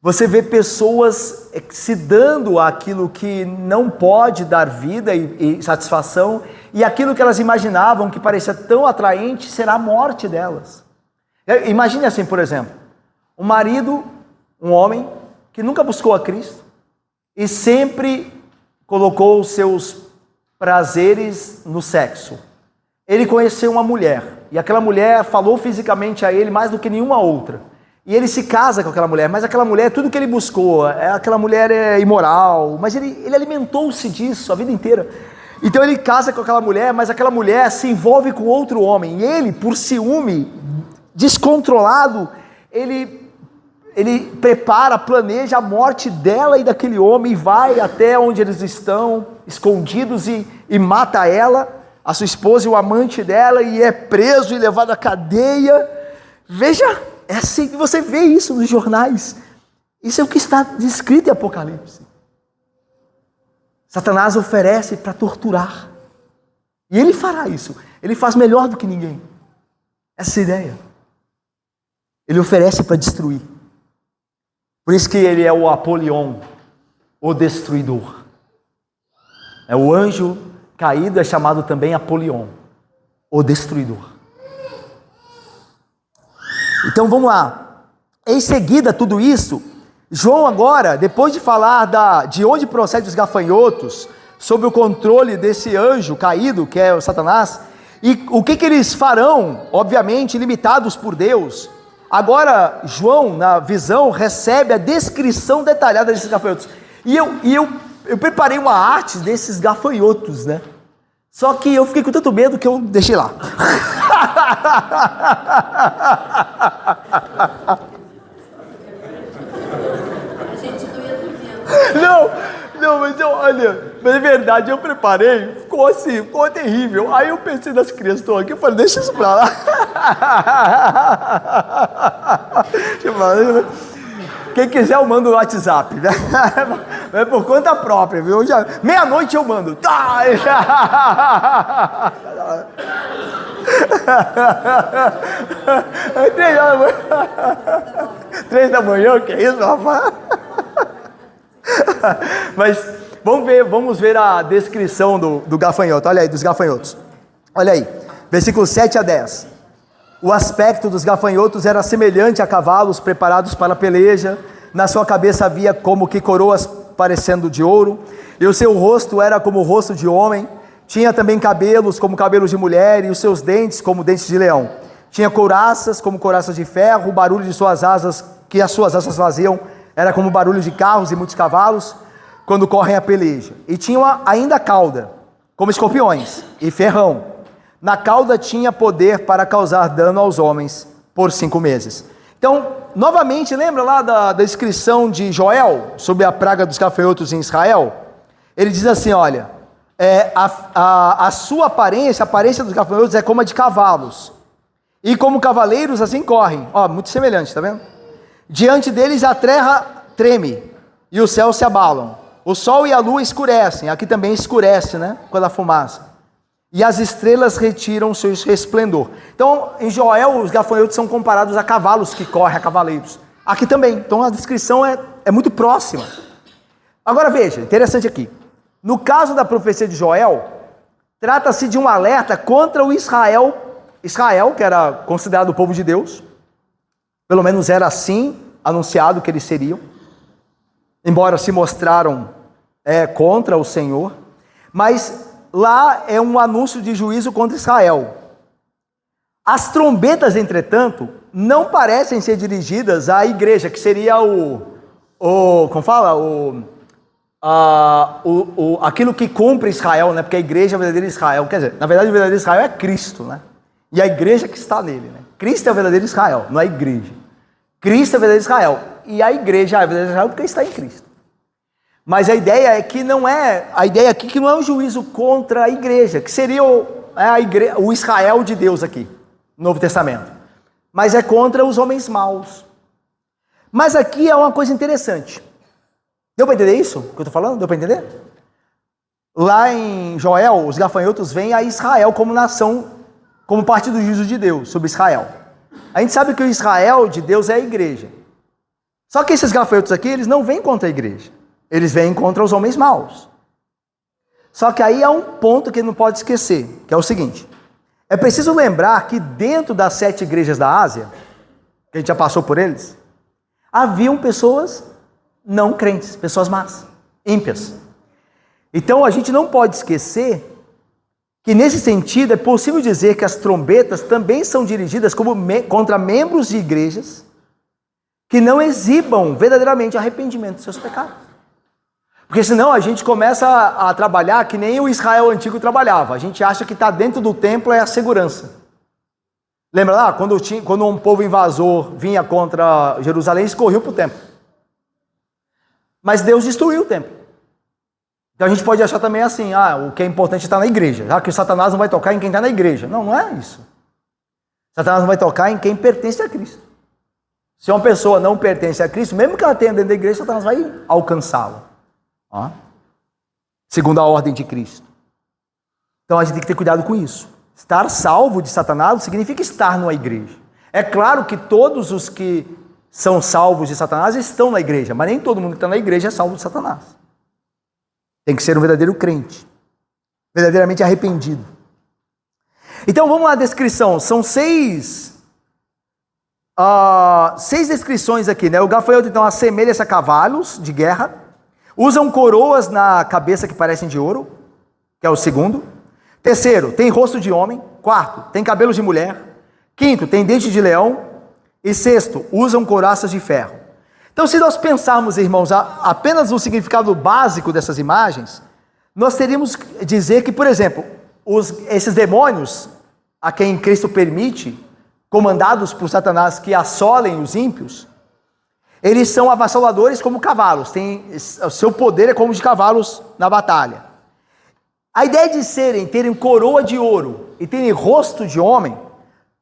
Você vê pessoas se dando aquilo que não pode dar vida e satisfação, e aquilo que elas imaginavam que parecia tão atraente será a morte delas. Imagine assim, por exemplo, um homem que nunca buscou a Cristo e sempre colocou os seus prazeres no sexo. Ele conheceu uma mulher, e aquela mulher falou fisicamente a ele mais do que nenhuma outra. E ele se casa com aquela mulher, mas aquela mulher, tudo que ele buscou, aquela mulher é imoral, mas ele alimentou-se disso a vida inteira. Então ele casa com aquela mulher, mas aquela mulher se envolve com outro homem, e ele, por ciúme, descontrolado, ele planeja a morte dela e daquele homem, e vai até onde eles estão, escondidos, e mata ela, a sua esposa e o amante dela, e é preso e levado à cadeia. Veja, é assim que você vê isso nos jornais. Isso é o que está descrito em Apocalipse. Satanás oferece para torturar, e ele fará isso. Ele faz melhor do que ninguém. Essa é a ideia. Ele oferece para destruir. Por isso que ele é o Apolion, o destruidor. O anjo caído é chamado também Apolion, o destruidor. Então vamos lá. Em seguida a tudo isso, João agora, depois de falar de onde procedem os gafanhotos, sob o controle desse anjo caído, que é o Satanás, e o que eles farão, obviamente limitados por Deus. Agora João, na visão, recebe a descrição detalhada desses gafanhotos. E eu preparei uma arte desses gafanhotos, né? Só que eu fiquei com tanto medo que eu deixei lá. A gente não ia dormir. Não, mas é verdade, eu preparei, ficou assim, ficou terrível. Aí eu pensei nas crianças que estão aqui, eu falei, deixa isso pra lá. Quem quiser eu mando no WhatsApp, né? É por conta própria, viu? Meia-noite eu mando. Tá! 3 da manhã. 3 da manhã, o que é isso, rapaz? Mas vamos ver a descrição do gafanhoto. Olha aí, dos gafanhotos. Olha aí, versículos 7 a 10. O aspecto dos gafanhotos era semelhante a cavalos preparados para a peleja. Na sua cabeça havia como que coroas parecendo de ouro, e o seu rosto era como o rosto de homem. Tinha também cabelos como cabelos de mulher, e os seus dentes como dentes de leão. Tinha couraças como couraças de ferro. O barulho de suas asas, que as suas asas faziam, era como o barulho de carros e muitos cavalos quando correm a peleja. E tinha ainda cauda, como escorpiões, e ferrão. Na cauda tinha poder para causar dano aos homens por 5 meses. Então, novamente, lembra lá da descrição de Joel sobre a praga dos gafanhotos em Israel? Ele diz assim, olha, a sua aparência, a aparência dos gafanhotos é como a de cavalos, e como cavaleiros assim correm. Ó, muito semelhante, tá vendo? Diante deles a terra treme, e os céus se abalam. O sol e a lua escurecem, aqui também escurece, né, com a fumaça. E as estrelas retiram seu resplendor. Então, em Joel, os gafanhotos são comparados a cavalos que correm, a cavaleiros. Aqui também. Então, a descrição é muito próxima. Agora, veja, interessante aqui. No caso da profecia de Joel, trata-se de um alerta contra o Israel, que era considerado o povo de Deus. Pelo menos era assim anunciado que eles seriam. Embora se mostraram contra o Senhor. Mas lá é um anúncio de juízo contra Israel. As trombetas, entretanto, não parecem ser dirigidas à igreja, que seria como fala? Aquilo que cumpre Israel, né? Porque a igreja é a verdadeira Israel. Quer dizer, na verdade, o verdadeiro Israel é Cristo, né? E a igreja que está nele, né? Cristo é o verdadeiro Israel, não é a igreja. Cristo é o verdadeiro Israel. E a igreja é o verdadeiro Israel porque está em Cristo. Mas a ideia é que a ideia aqui que não é um juízo contra a igreja, que seria o Israel de Deus aqui, no Novo Testamento. Mas é contra os homens maus. Mas aqui é uma coisa interessante. Deu para entender isso que eu estou falando? Deu para entender? Lá em Joel, os gafanhotos veem a Israel como nação, como parte do juízo de Deus sobre Israel. A gente sabe que o Israel de Deus é a igreja. Só que esses gafanhotos aqui, eles não vêm contra a igreja. Eles vêm contra os homens maus. Só que aí há um ponto que não pode esquecer, que é o seguinte. É preciso lembrar que dentro das 7 igrejas da Ásia, que a gente já passou por eles, haviam pessoas não crentes, pessoas más, ímpias. Então a gente não pode esquecer que nesse sentido é possível dizer que as trombetas também são dirigidas contra membros de igrejas que não exibam verdadeiramente arrependimento dos seus pecados. Porque senão a gente começa a trabalhar que nem o Israel antigo trabalhava. A gente acha que está dentro do templo é a segurança. Lembra lá, quando um povo invasor vinha contra Jerusalém, eles corriam para o templo. Mas Deus destruiu o templo. Então a gente pode achar também assim, o que é importante está na igreja, já que o Satanás não vai tocar em quem está na igreja. Não, não é isso. Satanás não vai tocar em quem pertence a Cristo. Se uma pessoa não pertence a Cristo, mesmo que ela tenha dentro da igreja, Satanás vai alcançá-la. Segundo a ordem de Cristo. Então a gente tem que ter cuidado com isso. Estar salvo de Satanás significa estar numa igreja. É claro que todos os que são salvos de Satanás estão na igreja, mas nem todo mundo que está na igreja é salvo de Satanás. Tem que ser um verdadeiro crente, verdadeiramente arrependido. Então vamos lá à descrição. São 6 descrições aqui, né? O gafanhoto então assemelha-se a cavalos de guerra. Usam coroas na cabeça que parecem de ouro, que é o segundo. Terceiro, tem rosto de homem. Quarto, tem cabelos de mulher. Quinto, tem dente de leão. E sexto, usam couraças de ferro. Então, se nós pensarmos, irmãos, apenas no significado básico dessas imagens, nós teríamos que dizer que, por exemplo, esses demônios, a quem Cristo permite, comandados por Satanás, que assolem os ímpios, eles são avassaladores como cavalos, o seu poder é como de cavalos na batalha. A ideia de terem coroa de ouro e terem rosto de homem,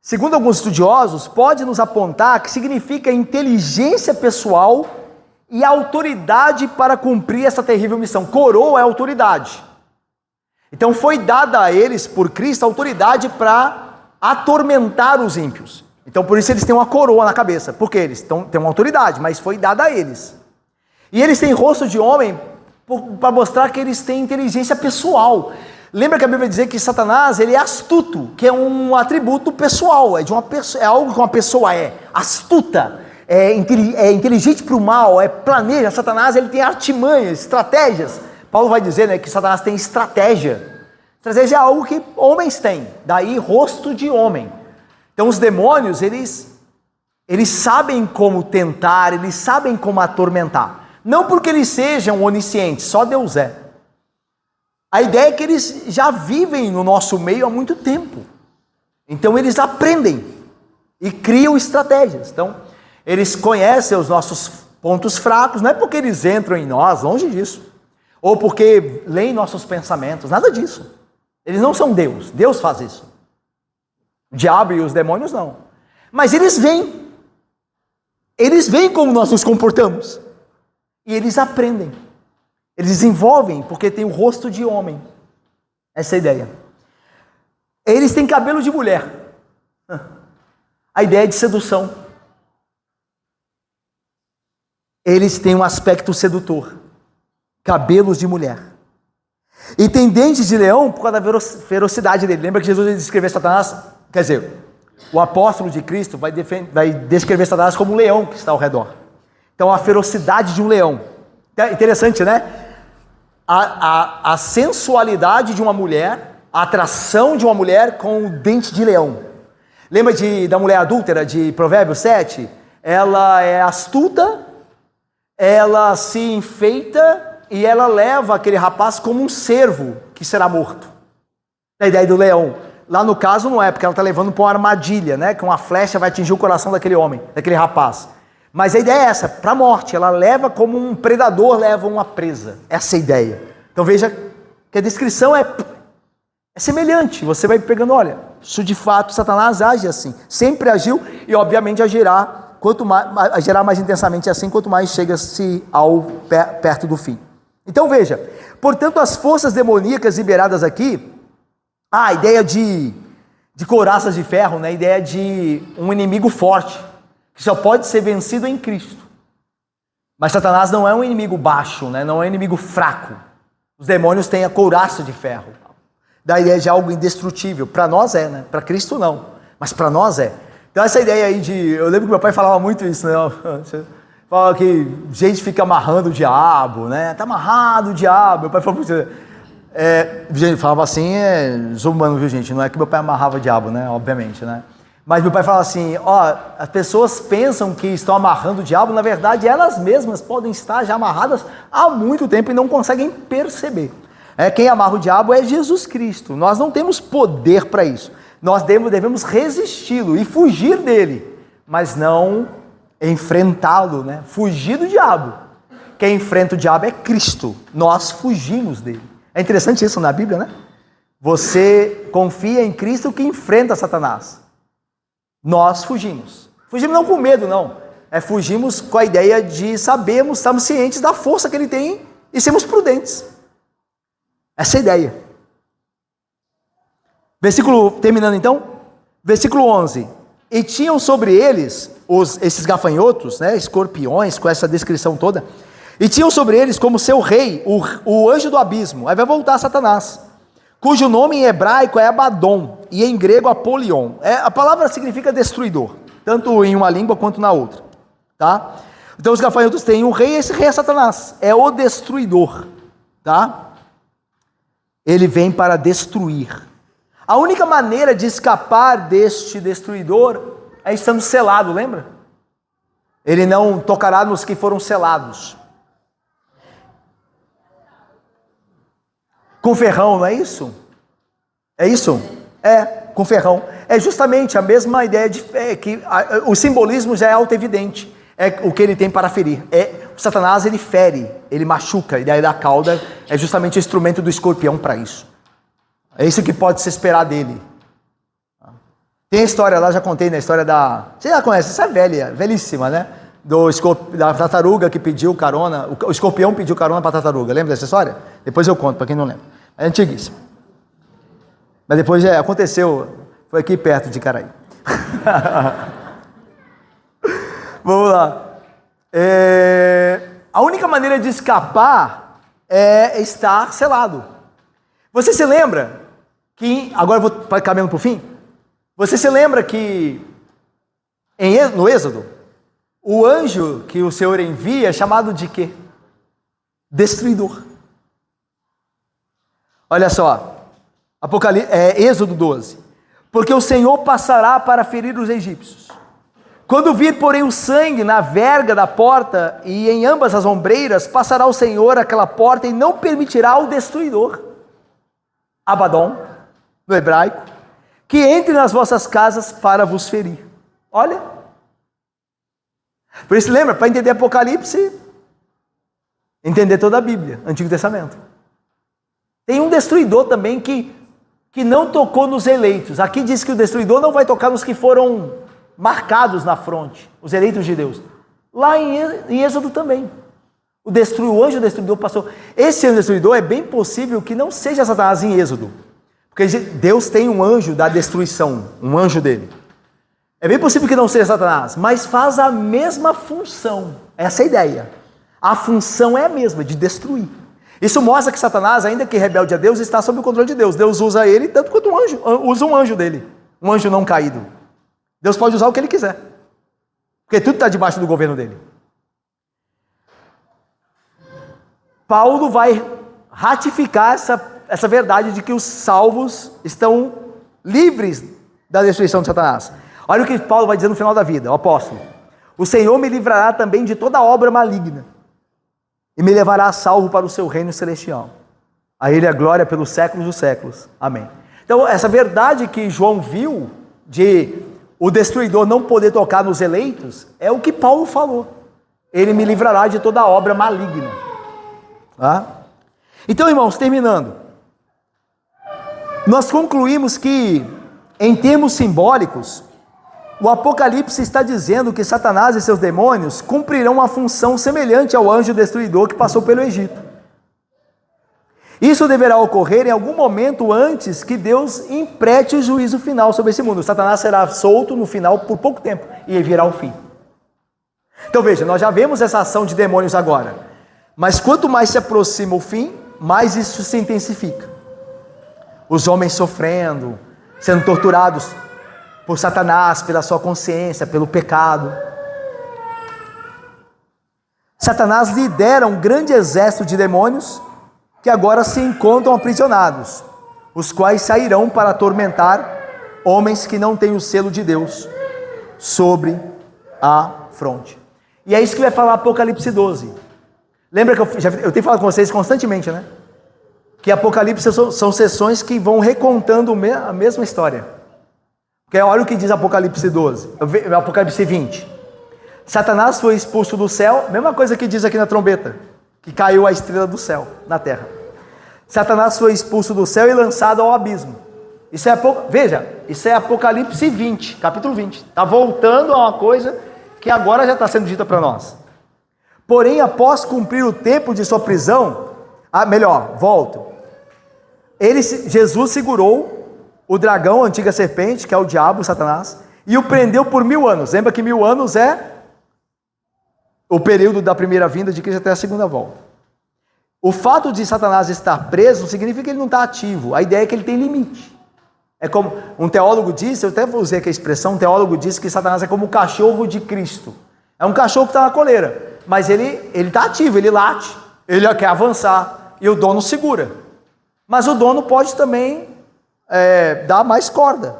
segundo alguns estudiosos, pode nos apontar que significa inteligência pessoal e autoridade para cumprir essa terrível missão. Coroa é autoridade. Então foi dada a eles por Cristo autoridade para atormentar os ímpios. Então por isso eles têm uma coroa na cabeça, porque eles têm uma autoridade, mas foi dada a eles. E eles têm rosto de homem para mostrar que eles têm inteligência pessoal. Lembra que a Bíblia vai dizer que Satanás, ele é astuto, que é um atributo pessoal, é algo que uma pessoa é, astuta, é inteligente para o mal, planeja. Satanás, ele tem artimanhas, estratégias. Paulo vai dizer, né, que Satanás tem estratégia. Estratégia é algo que homens têm, daí rosto de homem. Então os demônios, eles sabem como tentar, eles sabem como atormentar. Não porque eles sejam oniscientes, só Deus é. A ideia é que eles já vivem no nosso meio há muito tempo. Então eles aprendem e criam estratégias. Então eles conhecem os nossos pontos fracos, não é porque eles entram em nós, longe disso. Ou porque leem nossos pensamentos, nada disso. Eles não são Deus, Deus faz isso. O diabo e os demônios não. Mas eles veem como nós nos comportamos. E eles aprendem. Eles desenvolvem porque tem o rosto de homem. Essa é a ideia. Eles têm cabelo de mulher. A ideia é de sedução. Eles têm um aspecto sedutor. Cabelos de mulher. E tem dentes de leão por causa da ferocidade dele. Lembra que Jesus descreveu Satanás? Quer dizer, o apóstolo de Cristo vai descrever Satanás como um leão que está ao redor. Então a ferocidade de um leão. Interessante, né? A sensualidade de uma mulher, a atração de uma mulher com o dente de leão. Lembra da mulher adúltera de Provérbios 7? Ela é astuta, ela se enfeita e ela leva aquele rapaz como um cervo que será morto. A ideia do leão. Lá no caso não é, porque ela está levando para uma armadilha, né? Que uma flecha vai atingir o coração daquele homem, daquele rapaz. Mas a ideia é essa, para a morte. Ela leva como um predador leva uma presa. Essa é a ideia. Então veja que a descrição é semelhante. Você vai pegando, olha, isso de fato Satanás age assim. Sempre agiu e obviamente agirá mais intensamente assim, quanto mais chega-se perto do fim. Então veja, portanto as forças demoníacas liberadas aqui, a ideia de couraças de ferro, né? A ideia de um inimigo forte, que só pode ser vencido em Cristo. Mas Satanás não é um inimigo baixo, né? Não é um inimigo fraco. Os demônios têm a couraça de ferro. Da ideia de algo indestrutível. Para nós é, né? Para Cristo não. Mas para nós é. Então essa ideia aí eu lembro que meu pai falava muito isso, né? Fala que gente fica amarrando o diabo, né? Tá amarrado o diabo. Meu pai falou muito isso. Gente, falava assim, zombando, viu gente? Não é que meu pai amarrava o diabo, né? Obviamente, né? Mas meu pai fala assim, as pessoas pensam que estão amarrando o diabo, na verdade elas mesmas podem estar já amarradas há muito tempo e não conseguem perceber. Quem amarra o diabo é Jesus Cristo. Nós não temos poder para isso. Nós devemos resisti-lo e fugir dele, mas não enfrentá-lo, né? Fugir do diabo. Quem enfrenta o diabo é Cristo. Nós fugimos dele. É interessante isso na Bíblia, né? Você confia em Cristo que enfrenta Satanás. Nós fugimos. Fugimos não com medo, não. Fugimos com a ideia de sabermos, estamos cientes da força que ele tem e sermos prudentes. Essa é a ideia. Terminando então, versículo 11. E tinham sobre eles, esses gafanhotos, né, escorpiões, com essa descrição toda, e tinham sobre eles como seu rei, o anjo do abismo. Aí vai voltar Satanás, cujo nome em hebraico é Abaddon, e em grego Apolion. A palavra significa destruidor, tanto em uma língua quanto na outra. Tá? Então os gafanhotos têm um rei, e esse rei é Satanás, é o destruidor. Tá? Ele vem para destruir. A única maneira de escapar deste destruidor é estando selado, lembra? Ele não tocará nos que foram selados. Com ferrão, não é isso? É isso? Com ferrão. É justamente a mesma ideia o simbolismo já é auto-evidente. É o que ele tem para ferir. O Satanás, ele fere, ele machuca, e daí da cauda é justamente o instrumento do escorpião para isso. É isso que pode se esperar dele. Tem a história lá, já contei na história você já conhece, essa é velhíssima, né? Da tartaruga que pediu carona, o escorpião pediu carona para a tartaruga. Lembra dessa história? Depois eu conto, para quem não lembra. É antiguíssimo. Mas depois aconteceu, Foi aqui perto de Caraí. Vamos lá. A única maneira de escapar é estar selado. Você se lembra que, agora eu vou caminhando para o fim, você se lembra que no Êxodo, o anjo que o Senhor envia é chamado de quê? Destruidor. Olha só, Êxodo 12. Porque o Senhor passará para ferir os egípcios. Quando vir, porém, o sangue na verga da porta e em ambas as ombreiras, passará o Senhor aquela porta e não permitirá ao destruidor, Abaddon, no hebraico, que entre nas vossas casas para vos ferir. Olha. Por isso, lembra, para entender Apocalipse, entender toda a Bíblia, Antigo Testamento. Tem um destruidor também que não tocou nos eleitos. Aqui diz que o destruidor não vai tocar nos que foram marcados na fronte, os eleitos de Deus. Lá em Êxodo também. O anjo destruidor passou. Esse anjo destruidor é bem possível que não seja Satanás em Êxodo. Porque Deus tem um anjo da destruição, um anjo dele. É bem possível que não seja Satanás, mas faz a mesma função. Essa é a ideia. A função é a mesma, de destruir. Isso mostra que Satanás, ainda que rebelde a Deus, está sob o controle de Deus. Deus usa ele tanto quanto um anjo, usa um anjo dele, um anjo não caído. Deus pode usar o que ele quiser, porque tudo está debaixo do governo dele. Paulo vai ratificar essa verdade de que os salvos estão livres da destruição de Satanás. Olha o que Paulo vai dizer no final da vida, o apóstolo: o Senhor me livrará também de toda obra maligna e me levará a salvo para o seu reino celestial. A ele a glória pelos séculos dos séculos. Amém. Então, essa verdade que João viu, de o destruidor não poder tocar nos eleitos, é o que Paulo falou. Ele me livrará de toda obra maligna. Tá? Então, irmãos, terminando, nós concluímos que, em termos simbólicos, o Apocalipse está dizendo que Satanás e seus demônios cumprirão uma função semelhante ao anjo destruidor que passou pelo Egito. Isso deverá ocorrer em algum momento antes que Deus emprete o juízo final sobre esse mundo. Satanás será solto no final por pouco tempo e virá o fim. Então veja, nós já vemos essa ação de demônios agora, mas quanto mais se aproxima o fim, mais isso se intensifica. Os homens sofrendo, sendo torturados por Satanás, pela sua consciência, pelo pecado. Satanás lidera um grande exército de demônios que agora se encontram aprisionados, os quais sairão para atormentar homens que não têm o selo de Deus sobre a fronte. E é isso que vai falar Apocalipse 12. Lembra que eu tenho falado com vocês constantemente, né? Que Apocalipse são sessões que vão recontando a mesma história. Porque olha o que diz Apocalipse 12, Apocalipse 20. Satanás foi expulso do céu, mesma coisa que diz aqui na trombeta, que caiu a estrela do céu na terra. Satanás foi expulso do céu e lançado ao abismo. Veja, isso é Apocalipse 20, capítulo 20. Está voltando a uma coisa que agora já está sendo dita para nós. Porém, após cumprir o tempo de sua prisão, Jesus segurou o dragão, a antiga serpente, que é o diabo, Satanás, e o prendeu por 1000 anos. Lembra que 1000 anos é o período da primeira vinda de Cristo até a segunda volta. O fato de Satanás estar preso não significa que ele não está ativo. A ideia é que ele tem limite. É como um teólogo disse, eu até vou usar aqui a expressão, um teólogo disse que Satanás é como o cachorro de Cristo. É um cachorro que está na coleira, mas ele está ativo, ele late, ele quer avançar, e o dono segura. Mas o dono pode também dar mais corda,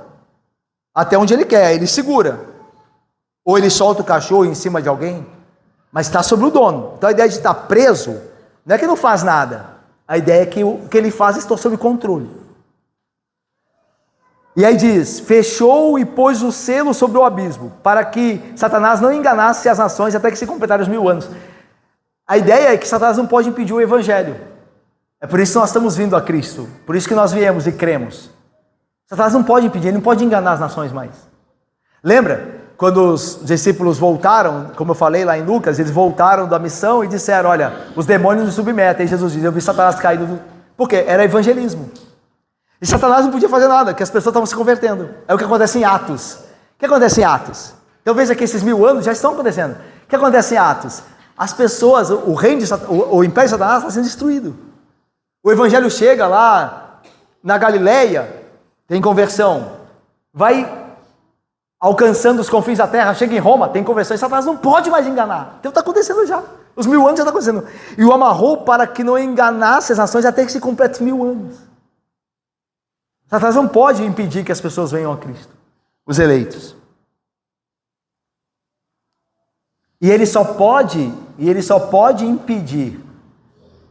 até onde ele quer, ele segura. Ou ele solta o cachorro em cima de alguém, mas está sobre o dono. Então a ideia de estar preso, não é que não faz nada, a ideia é que o que ele faz está sob controle. E aí diz, fechou e pôs o selo sobre o abismo, para que Satanás não enganasse as nações até que se completaram os 1000 anos. A ideia é que Satanás não pode impedir o evangelho. É por isso que nós estamos vindo a Cristo, por isso que nós viemos e cremos. Satanás não pode impedir, ele não pode enganar as nações mais. Lembra? Quando os discípulos voltaram, como eu falei lá em Lucas, eles voltaram da missão e disseram, olha, os demônios nos submetem. E Jesus diz, eu vi Satanás caído. Por quê? Era evangelismo. E Satanás não podia fazer nada, porque as pessoas estavam se convertendo. É o que acontece em Atos. O que acontece em Atos? Então veja que esses 1000 anos já estão acontecendo. O que acontece em Atos? As pessoas, o reino de o império de Satanás está sendo destruído. O evangelho chega lá na Galileia, tem conversão. Vai alcançando os confins da terra, chega em Roma, tem conversão. E Satanás não pode mais enganar. Então está acontecendo já. Os 1000 anos já está acontecendo. E o amarrou para que não enganasse as nações até que se complete os 1000 anos. Satanás não pode impedir que as pessoas venham a Cristo, os eleitos. E ele só pode impedir,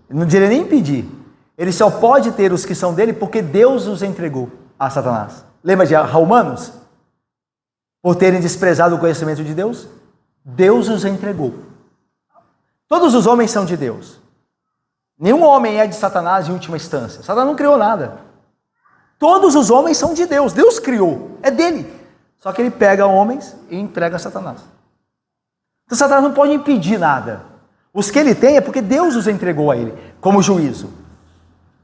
não diria nem impedir, ele só pode ter os que são dele porque Deus os entregou a Satanás. Lembra de Romanos? Por terem desprezado o conhecimento de Deus, Deus os entregou. Todos os homens são de Deus. Nenhum homem é de Satanás em última instância. Satanás não criou nada. Todos os homens são de Deus. Deus criou, é dele. Só que ele pega homens e entrega a Satanás. Então Satanás não pode impedir nada. Os que ele tem é porque Deus os entregou a ele, como juízo.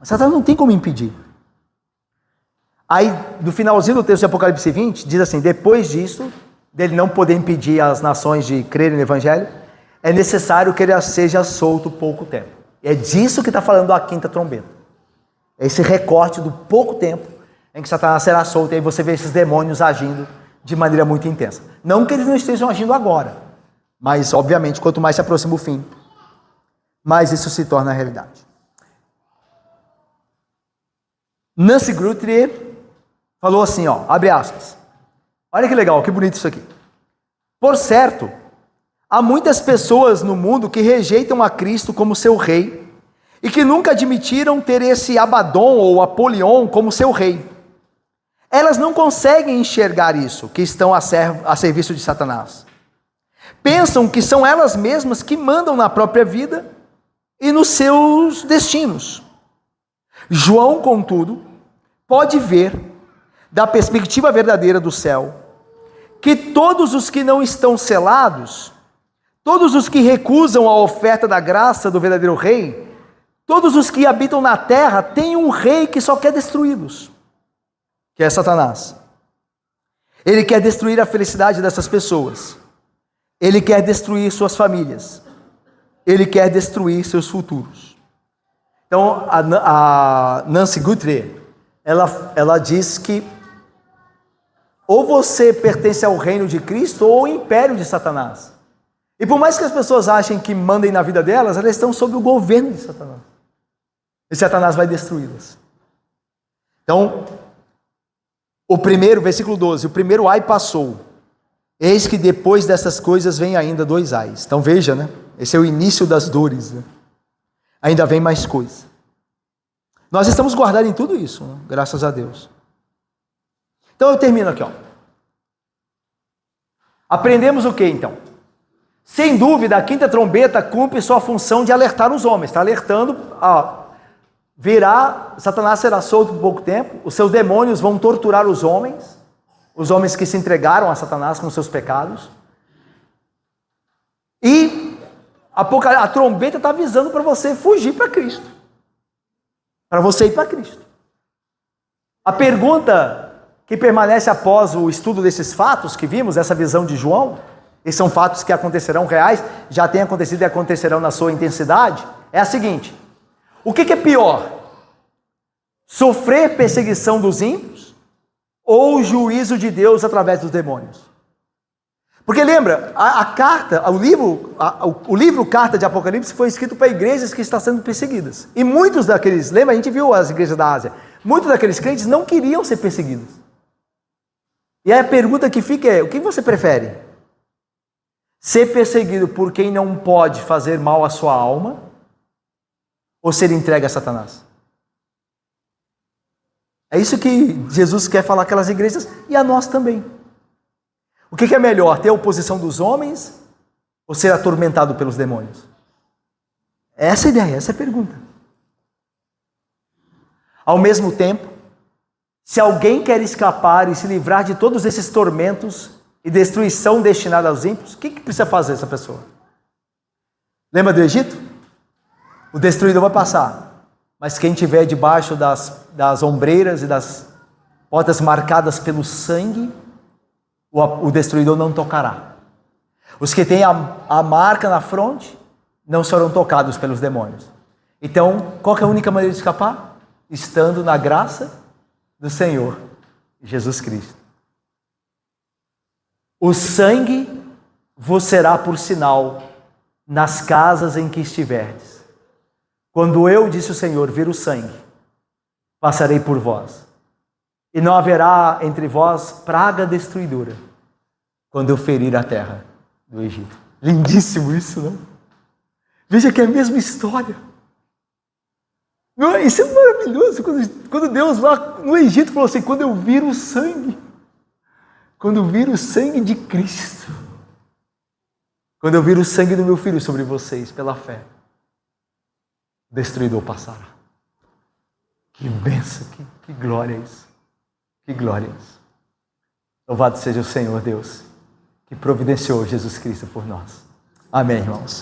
Mas Satanás não tem como impedir. Aí, no finalzinho do texto de Apocalipse 20, diz assim: depois disso, dele não poder impedir as nações de crerem no Evangelho, é necessário que ele seja solto pouco tempo. E é disso que está falando a quinta trombeta. É esse recorte do pouco tempo em que Satanás será solto, e aí você vê esses demônios agindo de maneira muito intensa. Não que eles não estejam agindo agora, mas, obviamente, quanto mais se aproxima o fim, mais isso se torna realidade. Nancy Guthrie falou assim, ó, abre aspas. Olha que legal, que bonito isso aqui. Por certo, há muitas pessoas no mundo que rejeitam a Cristo como seu rei e que nunca admitiram ter esse Abaddon ou Apolion como seu rei. Elas não conseguem enxergar isso, que estão a serviço de Satanás. Pensam que são elas mesmas que mandam na própria vida e nos seus destinos. João, contudo, pode ver, da perspectiva verdadeira do céu, que todos os que não estão selados, todos os que recusam a oferta da graça do verdadeiro rei, todos os que habitam na terra têm um rei que só quer destruí-los, que é Satanás. Ele quer destruir a felicidade dessas pessoas. Ele quer destruir suas famílias. Ele quer destruir seus futuros. Então, a Nancy Guthrie, ela diz que ou você pertence ao reino de Cristo ou ao império de Satanás. E por mais que as pessoas achem que mandem na vida delas, elas estão sob o governo de Satanás. E Satanás vai destruí-las. Então, o primeiro, versículo 12, o primeiro ai passou. Eis que depois dessas coisas vem ainda 2 ais. Então veja, né? Esse é o início das dores, né? Ainda vem mais coisa. Nós estamos guardados em tudo isso, né? Graças a Deus. Então eu termino aqui, ó. Aprendemos o que então? Sem dúvida, a quinta trombeta cumpre sua função de alertar os homens. Está alertando, Satanás será solto por pouco tempo, os seus demônios vão torturar os homens que se entregaram a Satanás com seus pecados. E a trombeta está avisando para você fugir para Cristo. Para você ir para Cristo. A pergunta que permanece após o estudo desses fatos que vimos, essa visão de João, esses são fatos que acontecerão reais, já têm acontecido e acontecerão na sua intensidade, é a seguinte: o que é pior? Sofrer perseguição dos ímpios ou o juízo de Deus através dos demônios? Porque lembra, o livro Carta de Apocalipse foi escrito para igrejas que estão sendo perseguidas. E muitos daqueles, lembra, a gente viu as igrejas da Ásia, muitos daqueles crentes não queriam ser perseguidos. E aí a pergunta que fica é: o que você prefere? Ser perseguido por quem não pode fazer mal à sua alma ou ser entregue a Satanás? É isso que Jesus quer falar àquelas igrejas e a nós também. O que é melhor, ter a oposição dos homens ou ser atormentado pelos demônios? Essa é a ideia, essa é a pergunta. Ao mesmo tempo, se alguém quer escapar e se livrar de todos esses tormentos e destruição destinada aos ímpios, o que precisa fazer essa pessoa? Lembra do Egito? O destruidor vai passar. mas quem estiver debaixo das ombreiras e das portas marcadas pelo sangue, o destruidor não tocará. Os que têm a marca na fronte não serão tocados pelos demônios. Então, qual que é a única maneira de escapar? Estando na graça do Senhor Jesus Cristo. O sangue vos será por sinal nas casas em que estiverdes. Quando eu, disse o Senhor, vir o sangue, passarei por vós. E não haverá entre vós praga destruidora, quando eu ferir a terra do Egito. Lindíssimo isso, não? Veja que é a mesma história. Não, isso é maravilhoso. Quando Deus lá no Egito falou assim, quando eu vir o sangue, quando eu vir o sangue de Cristo, quando eu vir o sangue do meu filho sobre vocês, pela fé, o destruidor passará. Que bênção, que glória isso. Que glória isso. Louvado seja o Senhor Deus, que providenciou Jesus Cristo por nós. Amém, irmãos.